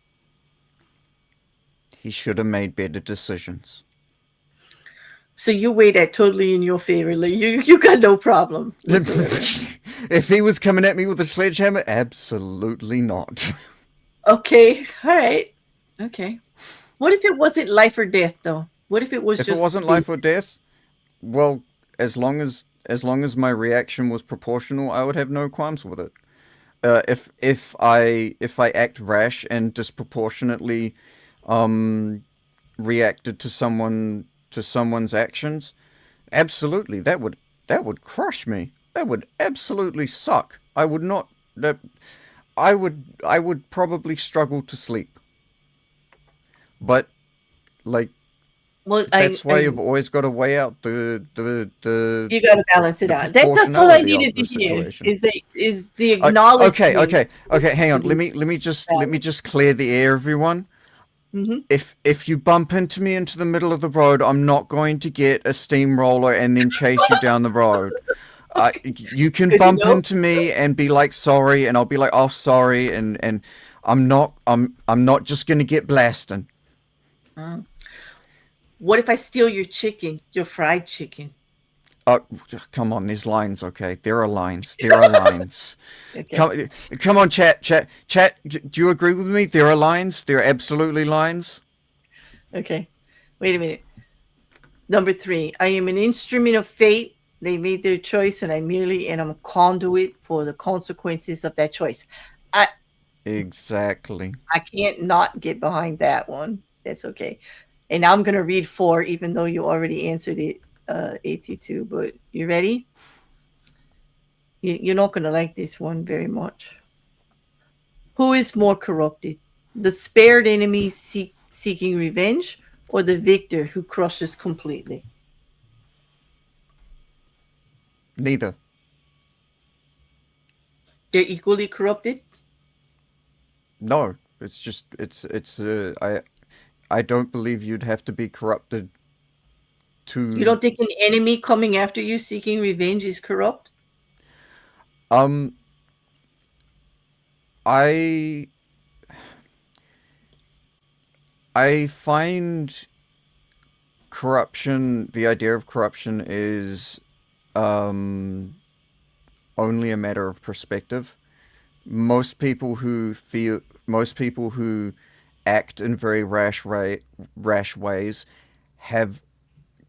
he should have made better decisions. So you weigh that totally in your favor. Like you got no problem whatsoever. If he was coming at me with a sledgehammer, absolutely not. Okay, all right, okay. What if it wasn't life or death though? What if it was If it just wasn't this? life or death, well, as long as my reaction was proportional, I would have no qualms with it. If I act rash and disproportionately um, reacted to someone's actions, absolutely that would crush me. That would absolutely suck. I would not. That I would probably struggle to sleep. But like Well, that's why I you've always got to weigh out the you got to balance it the out. That's all I proportionality of needed the to hear situation. is the Okay, acknowledgement okay, okay. Hang to on. Let be me let me just let me valid. just clear the air, everyone. Hmm. If you bump into me into the middle of the road, I'm not going to get a steamroller and then chase you down the road. You can Good to bump know. into me and be like sorry, and I'll be like, oh sorry, and I'm not just gonna get blasting. Mm. What if I steal your chicken, your fried chicken? Oh, come on, there's lines, okay? There are lines. There are lines. Okay, Come on, chat. Do you agree with me? There are lines. There are absolutely lines. okay. Wait a minute. Number three, I am an instrument of fate. They made their choice, and I merely am a conduit for the consequences of that choice. I Exactly. I can't not get behind that one. That's okay. And now I'm gonna read four, even though you already answered it, 82. But you ready? You're not gonna like this one very much. Who is more corrupted? The spared enemy seeking revenge, or the victor who crushes completely? Neither. They're equally corrupted. No. It's just it's I don't believe you'd have to be corrupted You to don't think an enemy coming after you seeking revenge is corrupt? um I I find corruption, the idea of corruption is um only a matter of perspective. Most people who act in very rash ways have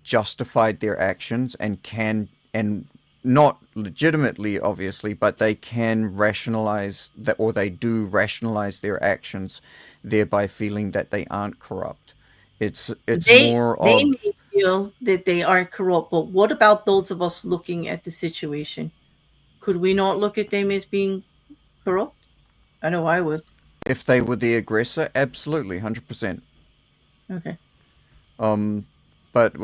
justified their actions and not legitimately, obviously, but they can rationalize that, or they do rationalize their actions, thereby feeling that they aren't corrupt. It's more They of, may feel that they aren't corrupt, but what about those of us looking at the situation? Could we not look at them as being corrupt? I know I would. if they were the aggressor, absolutely, 100%. Okay. Um, but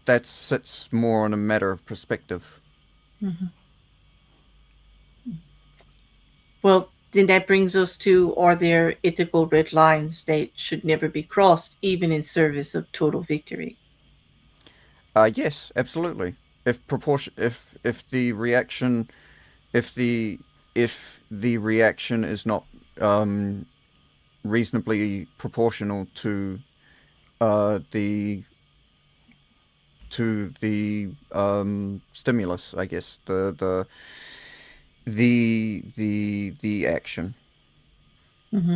that sits more on a matter of perspective. Hmm. Well, then that brings us to, are there ethical red lines that should never be crossed, even in service of total victory? Yes, absolutely. If the reaction, if the if the reaction is not um, reasonably proportional the stimulus, I guess, the action. Hmm.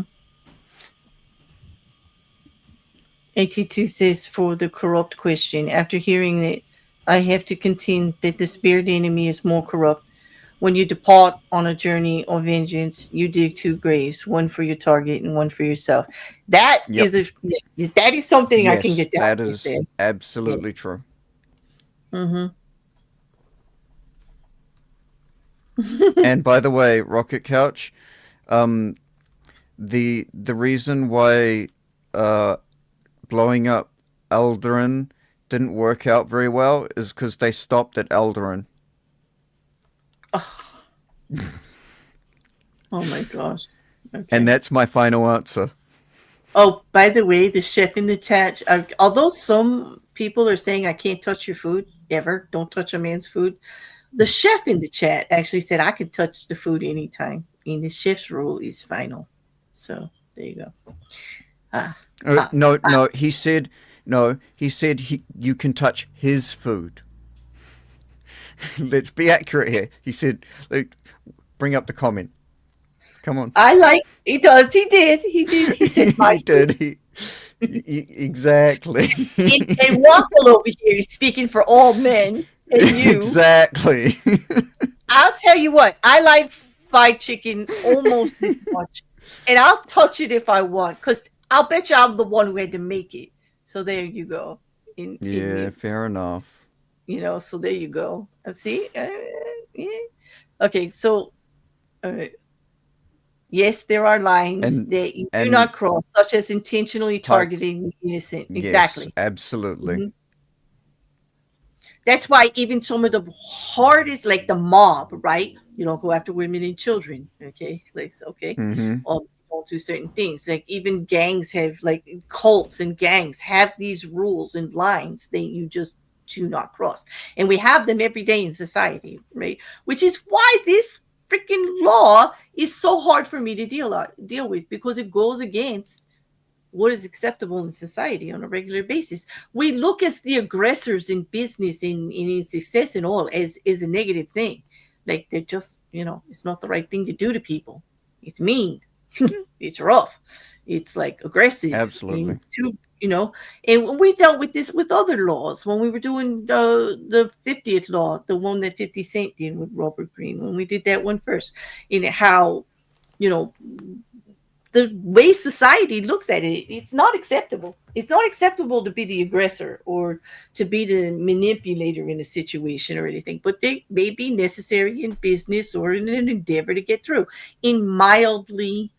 82 says, for the corrupt question, after hearing it, I have to contend that the spirit enemy is more corrupt. When you depart on a journey of vengeance, you dig two graves, one for your target and one for yourself. That Yep. is a that is something I can Yes, get down that with. is Then, yeah. absolutely true. Mm-hmm. And by the way, Rocket Couch, um, the reason why uh, blowing up Alderan didn't work out very well is because they stopped at Alderan. Oh, oh my gosh. And Okay. that's my final answer. Oh, by the way, the chef in the chat, although some people are saying I can't touch your food ever, don't touch a man's food, the chef in the chat actually said I could touch the food anytime. And the chef's rule is final. So there you go. Ah, ah, No, ah. no, he said, no, he said you can touch his food. Let's be accurate here. He said, look, bring up the comment. Come on. I like, he does. He did. He did. He said my He food. did. Exactly. And Waffle over here is speaking for all men and you. Exactly. I'll tell you what, I like fried chicken almost as much. And I'll touch it if I want, because I'll bet you I'm the one who had to make it. So there you go. In Yeah, me, fair enough. so there you go. See? Yeah. Okay, so uh, yes, there are lines And that you do and not cross, such as intentionally type targeting the innocent. yes, Exactly. absolutely. Mhm. That's why even some of the hardest, like the mob, right? You don't go after women and children. Okay, like okay, Mhm. or don't do certain things. Like even gangs have, like cults and gangs have these rules and lines that you just do not cross, and we have them every day in society, right? Which is why this freaking law is so hard for me to deal with, because it goes against what is acceptable in society on a regular basis. We look as the aggressors in business, in success and all, as a negative thing. Like they're just, it's not the right thing to do to people. It's mean. It's rough. It's like aggressive. And Absolutely. and when we dealt with this with other laws, when we were doing the 50th law, the one that 50 Cent did with Robert Greene, when we did that one first, in how, you know, the way society looks at it, it's not acceptable. It's not acceptable to be the aggressor or to be the manipulator in a situation or anything, but they may be necessary in business or in an endeavor to get through in mildly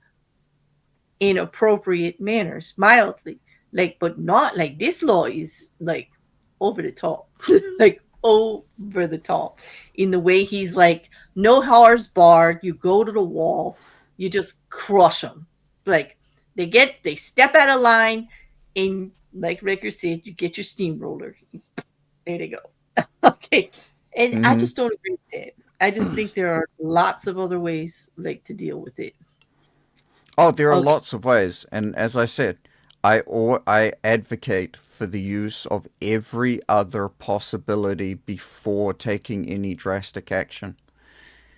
inappropriate manners, mildly. Like, but not like this law is like over the top, like over the top in the way he's like, no hours barred. You go to the wall, you just crush them. Like they step out of line, and like Rekkr said, you get your steamroller. There they go. Okay. And I Mhm. just don't agree with that. I just think there are lots of other ways like to deal with it. Oh, there are Okay. lots of ways, and as I said, I advocate for the use of every other possibility before taking any drastic action.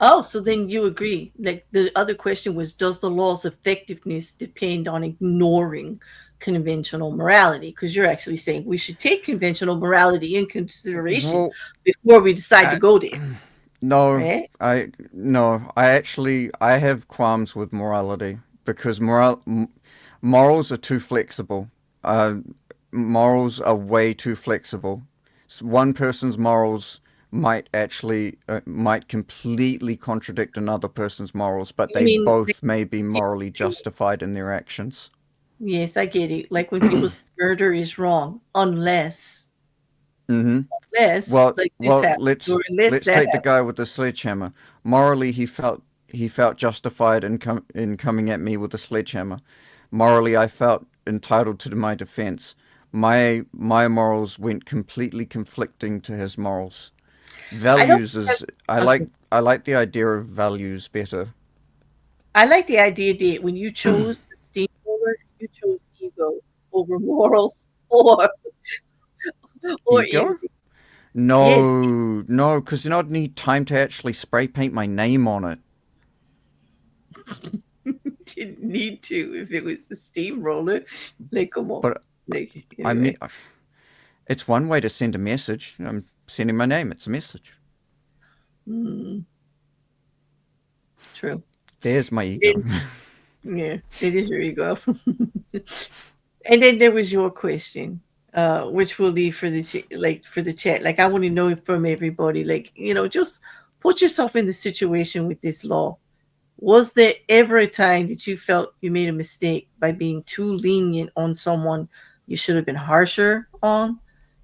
Oh, so then you agree. Like the other question was, does the law's effectiveness depend on ignoring conventional morality? Because you're actually saying we should take conventional morality in consideration Well, before we decide to I, go there, no, right? I have qualms with morality because morals are too flexible. Uh, Morals are way too flexible. One person's morals might completely contradict another person's morals, but You they mean, both may be morally justified in their actions. yes, I get it. Like when people say murder is wrong, Hmm. unless like this Well, happens or unless let's that take the happens. guy with the sledgehammer. Morally, he felt justified in coming at me with a sledgehammer. Morally, I felt entitled to my defense. My morals went completely conflicting to his morals. I don't Values have, is okay. I like the idea of values better. I like the idea that when you chose the steamroller, you chose ego over morals or Ego? envy. Yes, No, because then I'd need time to actually spray paint my name on it. didn't need to if it was the steamroller. Like, come on. But Like, I mean, anyway. it's one way to send a message. I'm sending my name. It's a message. Mm, true. There's my ego. Then, yeah, it is your ego. And then there was your question, which we'll leave for the like for the chat. Like, I want to know from everybody. Like, just put yourself in the situation with this law. Was there ever a time that you felt you made a mistake by being too lenient on someone you should have been harsher on?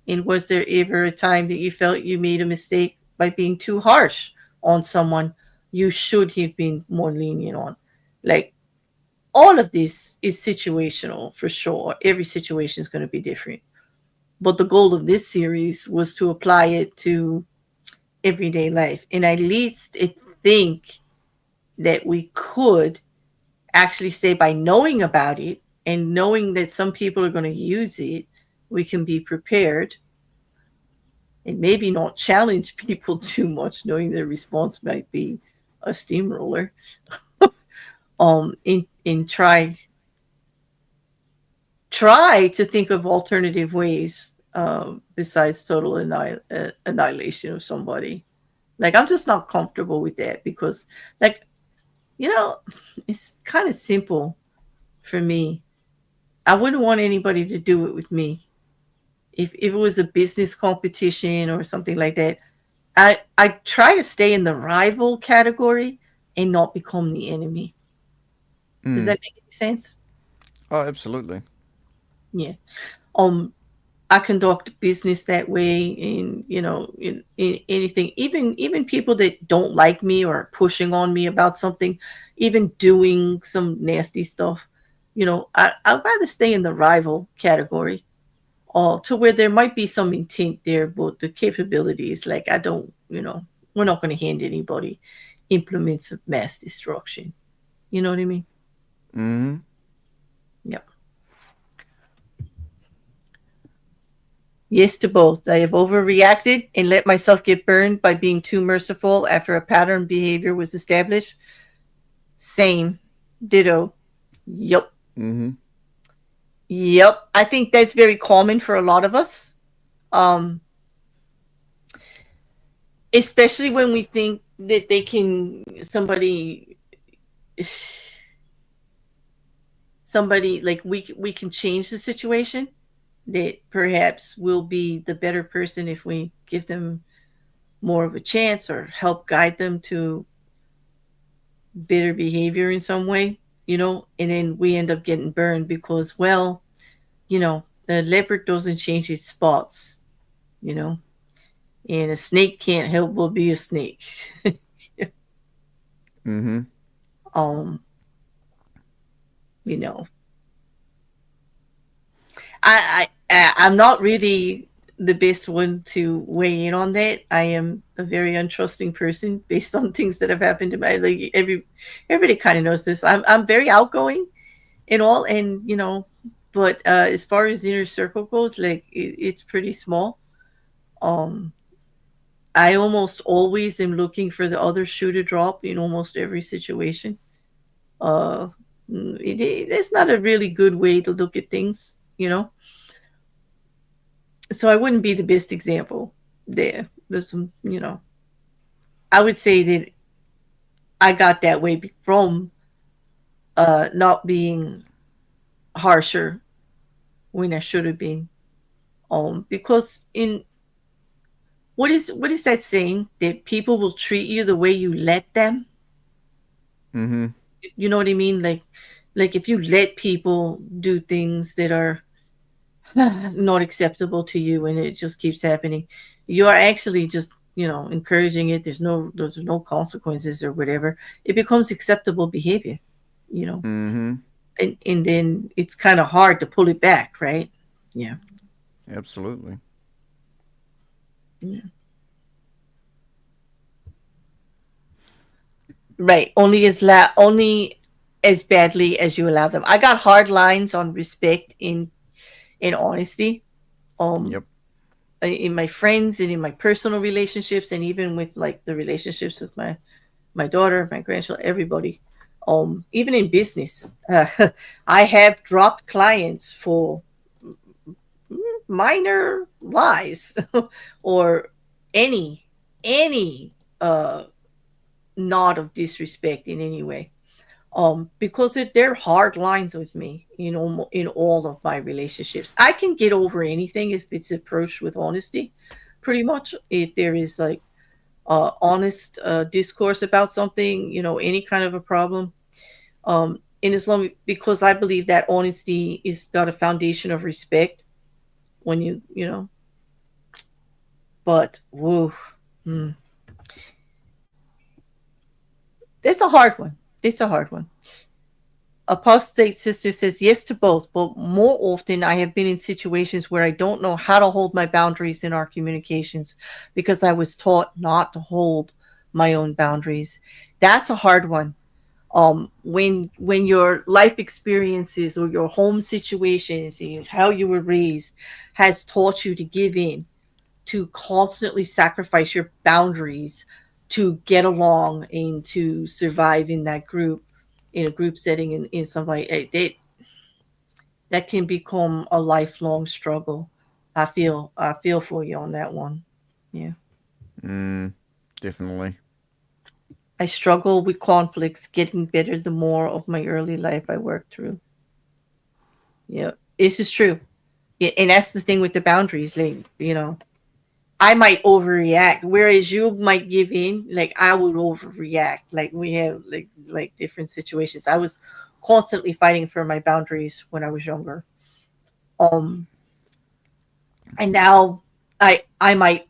And was there ever a time that you felt you made a mistake by being too harsh on someone you should have been more lenient on? Like, all of this is situational for sure. Every situation is going to be different. But the goal of this series was to apply it to everyday life. And at least I think that we could actually say by knowing about it and knowing that some people are going to use it, we can be prepared and maybe not challenge people too much, knowing their response might be a steamroller. And try to think of alternative ways besides total annihilation of somebody. Like, I'm just not comfortable with that because, like, you know, it's kind of simple for me. I wouldn't want anybody to do it with me. If it was a business competition or something like that, I try to stay in the rival category and not become the enemy. Does Mm. that make any sense? Oh, absolutely. Yeah. Um, I conduct business that way, and in anything, even people that don't like me or pushing on me about something, even doing some nasty stuff. I'd rather stay in the rival category, to where there might be some intent there, but the capabilities, like I don't, we're not going to hand anybody implements of mass destruction. You know what I mean? Hmm. Yep. Yes to both. I have overreacted and let myself get burned by being too merciful after a pattern behavior was established. Same. Ditto. Yep. Hmm. Yep. I think that's very common for a lot of us. Um, Especially when we think that they can somebody like we can change the situation, that perhaps we'll be the better person if we give them more of a chance or help guide them to better behavior in some way, and then we end up getting burned because, well, the leopard doesn't change his spots, you know, and a snake can't help but be a snake. Hmm. um, you know, I'm not really the best one to weigh in on that. I am a very untrusting person based on things that have happened to my, like, everybody kind of knows this. I'm very outgoing and all, and but as far as inner circle goes, like it's pretty small. Um, I almost always am looking for the other shoe to drop in almost every situation. Uh, it's not a really good way to look at things, you know. So I wouldn't be the best example there. There's some, you know, I would say that I got that way from not being harsher when I should have been. Because in what is that saying that people will treat you the way you let them? Mm-hmm. You know what I mean? Like if you let people do things that are not acceptable to you and it just keeps happening, you are actually just, encouraging it. There's no consequences or whatever. It becomes acceptable behavior, you know. Mm-hmm. And then it's kind of hard to pull it back, right? Yeah. Absolutely. Yeah. Right. Only as badly as you allow them. I got hard lines on respect in honesty. Um Yep. in my friends and in my personal relationships and even with like the relationships with my daughter, my grandchild, everybody. Even in business. I have dropped clients for minor lies or any any nod of disrespect in any way. Because they're hard lines with me in all of my relationships. I can get over anything if it's approached with honesty, pretty much. If there is like honest discourse about something, any kind of a problem. And as long because I believe that honesty is got a foundation of respect when but whoa, hmm, it's a hard one. It's a hard one. Apostate sister says yes to both, but more often I have been in situations where I don't know how to hold my boundaries in our communications because I was taught not to hold my own boundaries. That's a hard one. When your life experiences or your home situations and how you were raised has taught you to give in, to constantly sacrifice your boundaries to get along and to survive in that group, in a group setting, in something like it, that can become a lifelong struggle. I feel for you on that one. Yeah. Mm, definitely. I struggle with conflicts getting better the more of my early life I work through. Yeah, this is true. Yeah, and that's the thing with the boundaries. Like, I might overreact, whereas you might give in. Like I would overreact. Like we have like different situations. I was constantly fighting for my boundaries when I was younger. Um, and now I might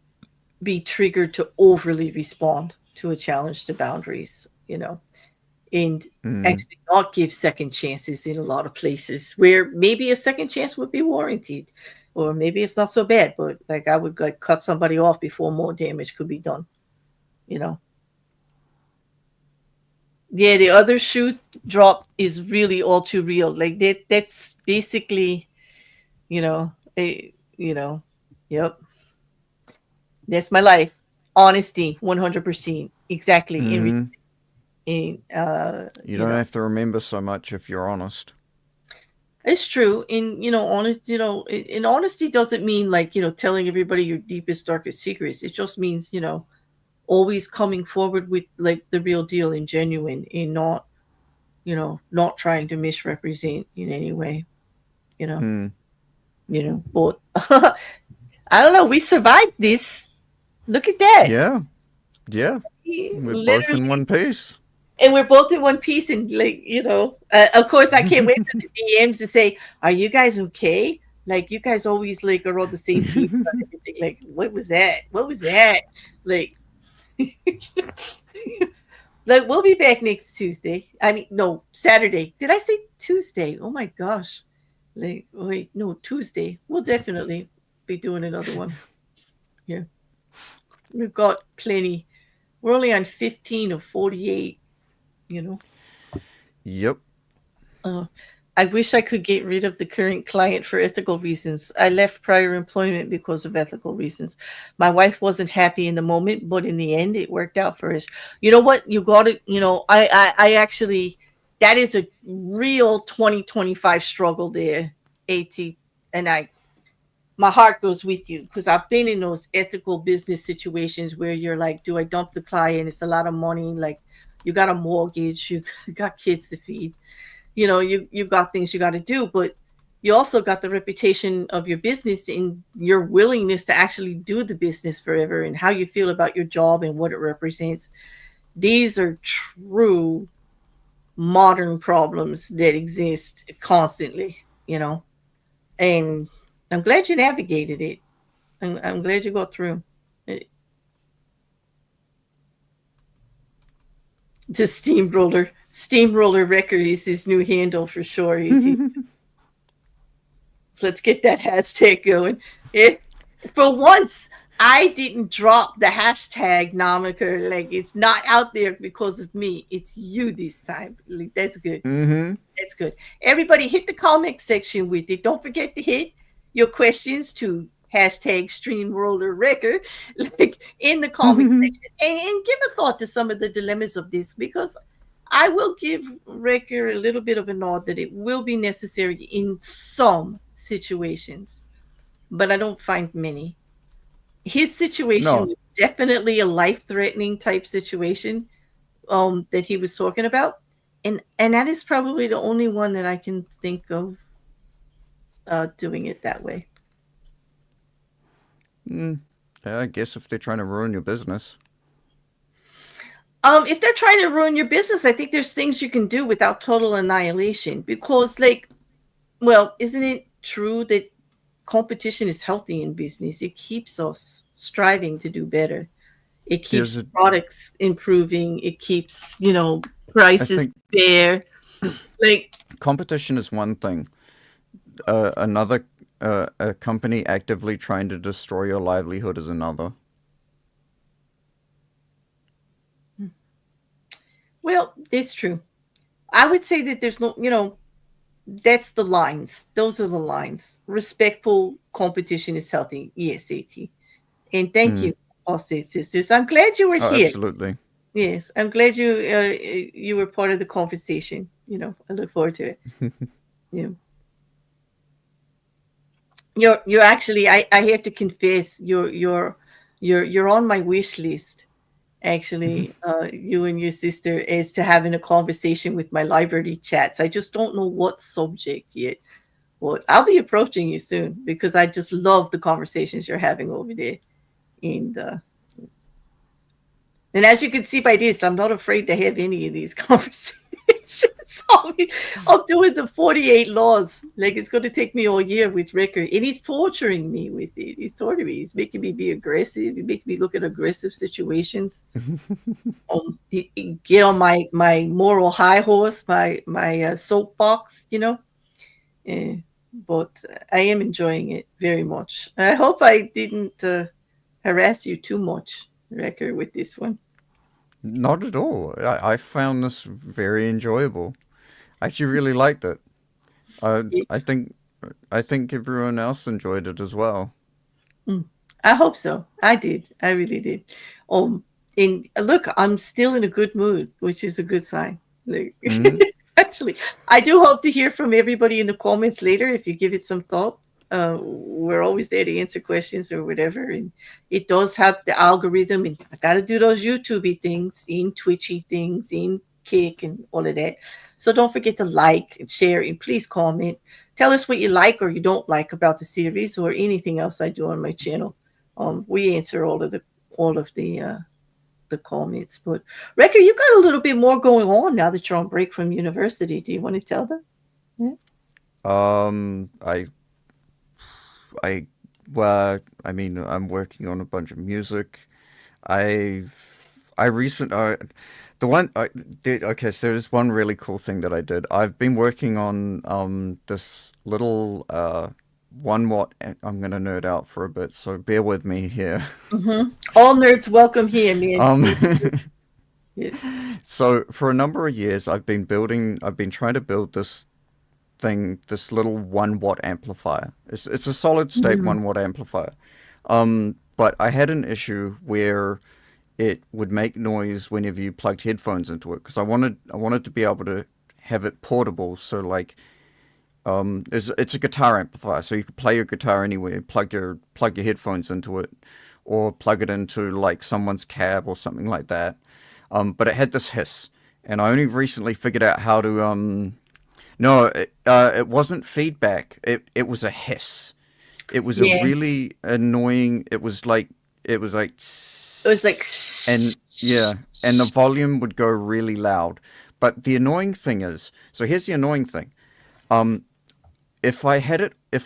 be triggered to overly respond to a challenge to boundaries. And Mm, actually not give second chances in a lot of places where maybe a second chance would be warranted, or maybe it's not so bad, but like I would like cut somebody off before more damage could be done. you know yeah, the other shoe drop is really all too real. Like that's basically, you know yep, that's my life. Honesty, 100%, exactly. mm-hmm. In You don't have to remember so much if you're honest. It's true. And honest, and honesty doesn't mean like, telling everybody your deepest, darkest secrets. It just means, always coming forward with like the real deal and genuine, and not trying to misrepresent in any way, you know. Hmm. But I don't know, we survived this. Look at that. Yeah. Yeah. We're both in Literally, one piece. and we're both in one piece. And like, of course I can't wait for the DMs to say, are you guys okay? Like, you guys always like are on the same page about everything. Like, what was that like? Like, we'll be back next Tuesday. I mean, no, Saturday. Did I say Tuesday? Oh my gosh. Like, wait, no, Tuesday. We'll definitely be doing another one. Yeah, we've got plenty. We're only on 15 of 48, you know. Yep. Uh, I wish I could get rid of the current client for ethical reasons. I left prior employment because of ethical reasons. My wife wasn't happy in the moment, but in the end, it worked out for us. You know what? You got it. I actually, that is a real 2025 struggle there, AT. And my heart goes with you because I've been in those ethical business situations where you're like, do I dump the client? It's a lot of money. Like, you got a mortgage, you got kids to feed, you got things you got to do, but you also got the reputation of your business and your willingness to actually do the business forever and how you feel about your job and what it represents. These are true modern problems that exist constantly, and I'm glad you navigated it. I'm glad you got through it. The steamroller record is his new handle for sure. So let's get that hashtag going. It, for once, I didn't drop the hashtag nomiker. Like, it's not out there because of me. It's you this time. Like, that's good. Mm-hmm. That's good. Everybody hit the comment section with it. Don't forget to hit your questions to hashtag streamroller record, like, in the comment section, and give a thought to some of the dilemmas of this, because I will give Rekkr a little bit of a nod that it will be necessary in some situations, but I don't find many. His situation No, was definitely a life-threatening type situation, that he was talking about, and that is probably the only one that I can think of doing it that way. yeah, I guess if they're trying to ruin your business. If they're trying to ruin your business, I think there's things you can do without total annihilation. Because, like, well, isn't it true that competition is healthy in business? It keeps us striving to do better. It There's keeps a, products improving. It keeps, I prices think fair. Like, competition is one thing. Another, a company actively trying to destroy your livelihood is another. well, it's true. I would say that there's no, that's the lines. Those are the lines. Respectful competition is healthy. Yes, AT. And thank Mm. you, all state sisters. I'm glad you were Oh, here. absolutely. Yes, I'm glad you were part of the conversation. I look forward to it. You know, you're actually, I have to confess, you're on my wish list. Actually, you and your sister, as to having a conversation with my library chats. I just don't know what subject yet. Well, I'll be approaching you soon because I just love the conversations you're having over there. And as you can see by this, I'm not afraid to have any of these conversations. I'm doing the 48 laws. Like, it's going to take me all year with Rekkr. And he's torturing me with it. He's torturing me. He's making me be aggressive. He makes me look at aggressive situations. He get on my moral high horse, my soapbox, Eh, but I am enjoying it very much. I hope I didn't harass you too much, Rekkr, with this one. Not at all. I found this very enjoyable. I actually really liked it. I It- I think I think everyone else enjoyed it as well. mm, I hope so. I did. I really did. Um, and look, I'm still in a good mood, which is a good sign. Like, Hmm. actually, I do hope to hear from everybody in the comments later if you give it some thought. We're always there to answer questions or whatever, and it does have the algorithm. And I got to do those YouTubey things, in Twitchy things, in Kick, and all of that. So don't forget to like and share, and please comment. Tell us what you like or you don't like about the series or anything else I do on my channel. We answer all of the comments. But Rekkr, you got a little bit more going on now that you're on break from university. Do you want to tell them? Yeah. Um, I I I mean, I'm working on a bunch of music. I I recent the one okay, so there's one really cool thing that I did. I've been working on this little 1 watt. I'm gonna nerd out for a bit, so bear with me here. All nerds welcome here, man. Um, Yeah. so for a number of years, I've been trying to build thing, this little 1 watt amplifier. It's a solid state Mhm. 1 watt amplifier. But I had an issue where it would make noise whenever you plugged headphones into it, because I wanted to be able to have it portable. So like, it's a guitar amplifier, so you can play your guitar anywhere. Plug your headphones into it, or plug it into like someone's cab or something like that. But it had this hiss, and I only recently figured out how to. No, it wasn't feedback. It was a hiss. It was a Yeah, really annoying. It was like, it was like, and yeah, and the volume would go really loud. But the annoying thing is, so here's the annoying thing. Um, if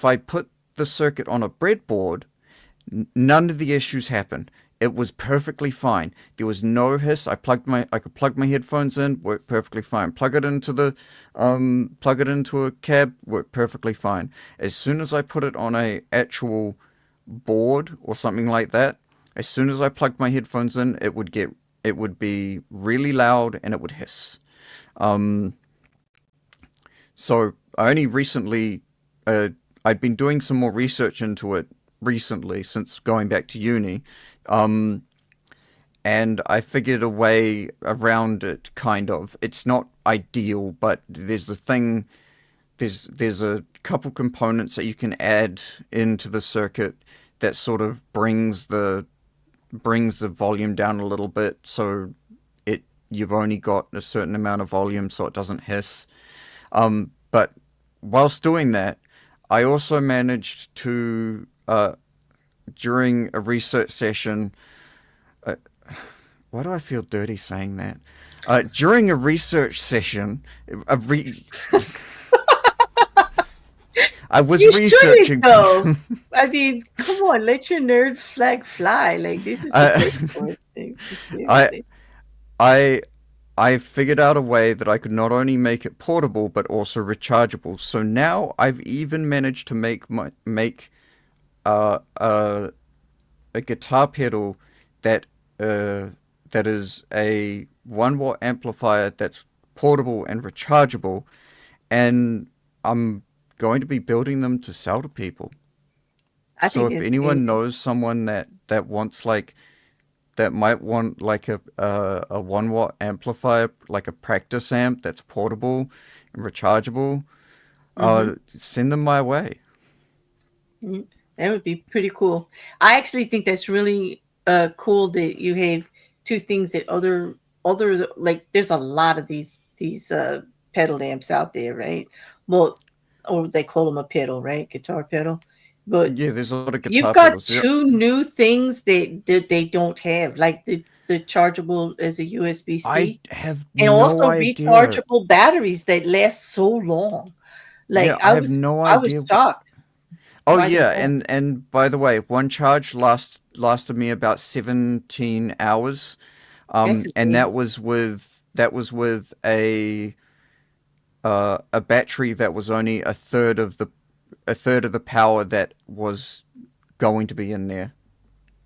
I put the circuit on a breadboard, none of the issues happened. It was perfectly fine. There was no hiss. I could plug my headphones in, worked perfectly fine. Plug it into a cab, worked perfectly fine. As soon as I put it on a actual board or something like that, as soon as I plugged my headphones in, it would be really loud and it would hiss. Um, so I only recently, uh, I'd been doing some more research into it recently since going back to uni, um, and I figured a way around it. Kind of, it's not ideal, but there's the thing. There's a couple components that you can add into the circuit that sort of brings the volume down a little bit, so you've only got a certain amount of volume, so it doesn't hiss. But whilst doing that, I also managed to, during a research session, uh, why do I feel dirty saying that? During a research session, a re- I was you shouldn't researching. though. I mean, come on, let your nerd flag fly. Like this is the uh, place for it. Like, I seriously. I I figured out a way that I could not only make it portable but also rechargeable. So now I've even managed to make uh, uh, a guitar pedal that uh, that is a 1 watt amplifier that's portable and rechargeable, and I'm going to be building them to sell to people. I So think if that's anyone amazing. knows someone that wants like that might want like a 1 watt amplifier, like a practice amp that's portable and rechargeable, Hmm. send them my way. That would be pretty cool. I actually think that's really cool that you have two things that other like there's a lot of these pedal amps out there, right? Well, or they call them a pedal, right? Guitar pedal. But Yeah, there's a lot of you've guitar got pedals. Yep. two new things that they don't have, like the chargeable as a USB I C, have and no also idea. rechargeable batteries that last so long. Like Yeah, I have no I was idea. shocked Oh by the yeah, phone. and by the way, one charge lasted me about 17 hours, That's and amazing. that was with a battery that was only a third of the power that was going to be in there.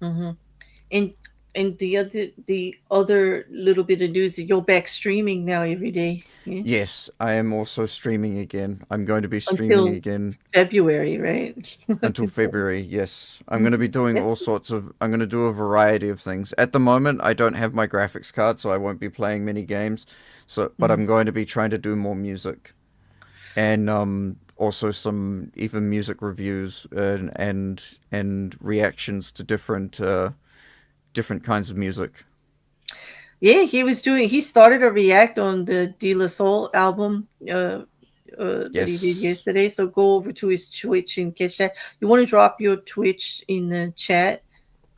Hmm. And the other little bit of news that you're back streaming now every day, yeah? Yes, I am also streaming again. I'm going to be streaming Until again February, right? until February. Yes, I'm going to be doing That's all sorts of. I'm going to do a variety of things. At the moment, I don't have my graphics card, so I won't be playing many games. So, but mhm. I'm going to be trying to do more music, and also some even music reviews and reactions to different kinds of music. Yeah, he started a react on the De La Soul album that he did Yes. yesterday. So go over to his Twitch and catch that. You want to drop your Twitch in the chat?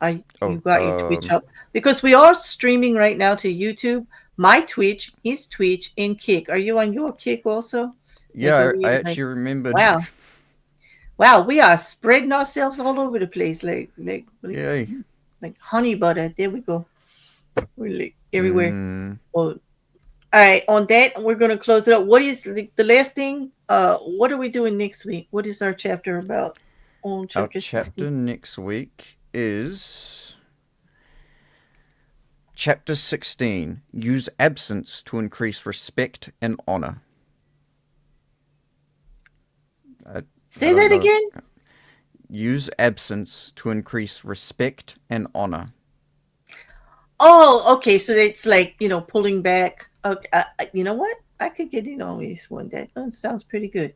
I You Oh, got your Twitch up because we are streaming right now to YouTube. My Twitch, his Twitch, and Kick. Are you on your Kick also? Like, are I we like? actually remembered. Wow, wow, we are spreading ourselves all over the place, Yay. like honey butter. There we go. We're like everywhere. Mm, Well, all right. On that, we're gonna close it up. What is the last thing? What are we doing next week? What is our chapter about? On our chapter 60. chapter next week is chapter 16. Use absence to increase respect and honor. I Say don't that know. again. Use absence to increase respect and honor. Oh, okay. So it's like, pulling back. Okay, you know what? I could get in on this one. That sounds pretty good.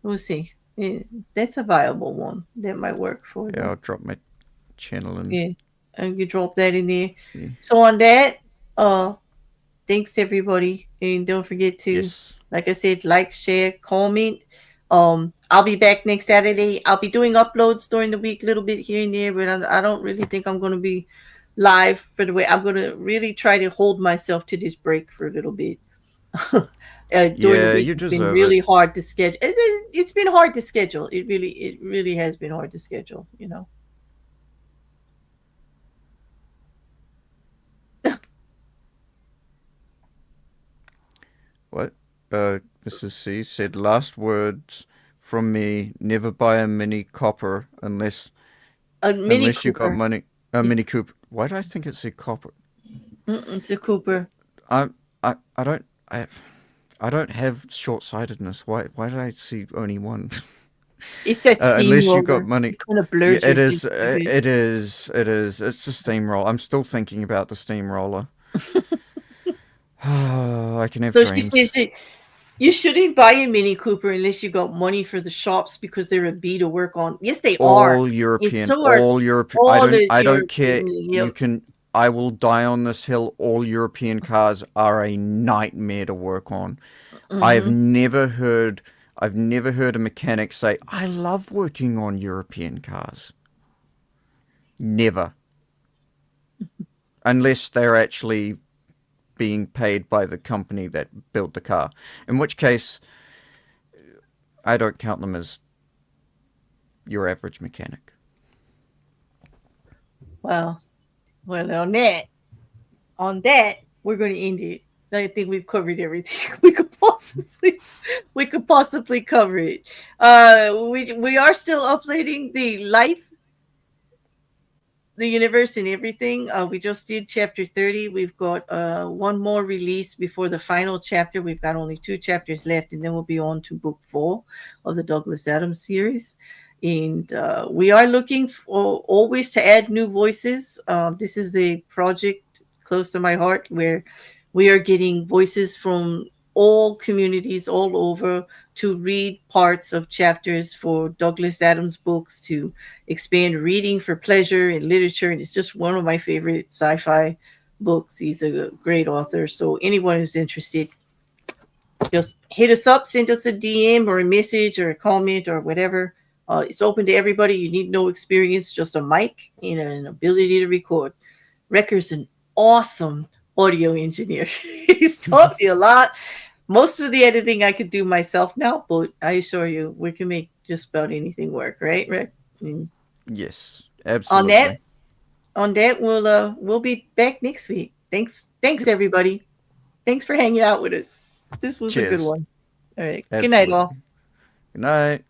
We'll see. Yeah, that's a viable one. That might work for Yeah, them. I'll drop my channel in. Yeah, and you drop that in there. Yeah. So on that, uh, thanks everybody, and don't forget to, Yes. like I said, like, share, comment. I'll be back next Saturday. I'll be doing uploads during the week, a little bit here and there, but I don't really think I'm going to be live for the way. I'm going to really try to hold myself to this break for a little bit. During the Yeah, week, you it's been deserve it. really hard to schedule. It's been hard to schedule. It really has been hard to schedule. What? Mrs. C said, last words from me, never buy a Mini Copper A Mini unless you got Cooper. money. A Mini Cooper. Why do I think it said Copper? It's a Cooper. I, I don't, I don't have short-sightedness. Why did I see only one? It's that Unless you got steamroller. money. It kind of Yeah, blurs your it is. vision a bit. It is. It is. It's a steamroller. I'm still thinking about the steamroller. I can have So she says dreams. that you shouldn't buy a Mini Cooper unless you got money for the shops because they're a B to work on. Yes, they are. All And European. so are All Europe. all the I don't care. European. You Yep. can. I will die on this hill. All European cars are a nightmare to work on. I've Mm-hmm. never heard. I've never heard a mechanic say, "I love working on European cars." Never, unless they're actually being paid by the company that built the car. In which case, I don't count them as your average mechanic. Well, well, on that, we're going to end it. I think we've covered everything we could possibly cover it. We are still uploading the life, the universe, and everything. We just did chapter 30. We've got one more release before the final chapter. We've got only two chapters left, and then we'll be on to book 4 of the Douglas Adams series. And we are looking for always to add new voices. This is a project close to my heart where we are getting voices from all communities all over to read parts of chapters for Douglas Adams books, to expand reading for pleasure and literature. And it's just one of my favorite sci-fi books. He's a great author. So anyone who's interested, just hit us up, send us a DM or a message or a comment or whatever. It's open to everybody. You need no experience, just a mic and an ability to record. Rekkr's an awesome audio engineer. He's taught me a lot. Most of the editing I could do myself now, but I assure you, we can make just about anything work, right, Rekk? I mean, Yes, on that, absolutely. we'll be back next week. Thanks Yep. everybody. Thanks for hanging out with us. This was a good Cheers. one. All right. Good night, all. Absolutely. Good night.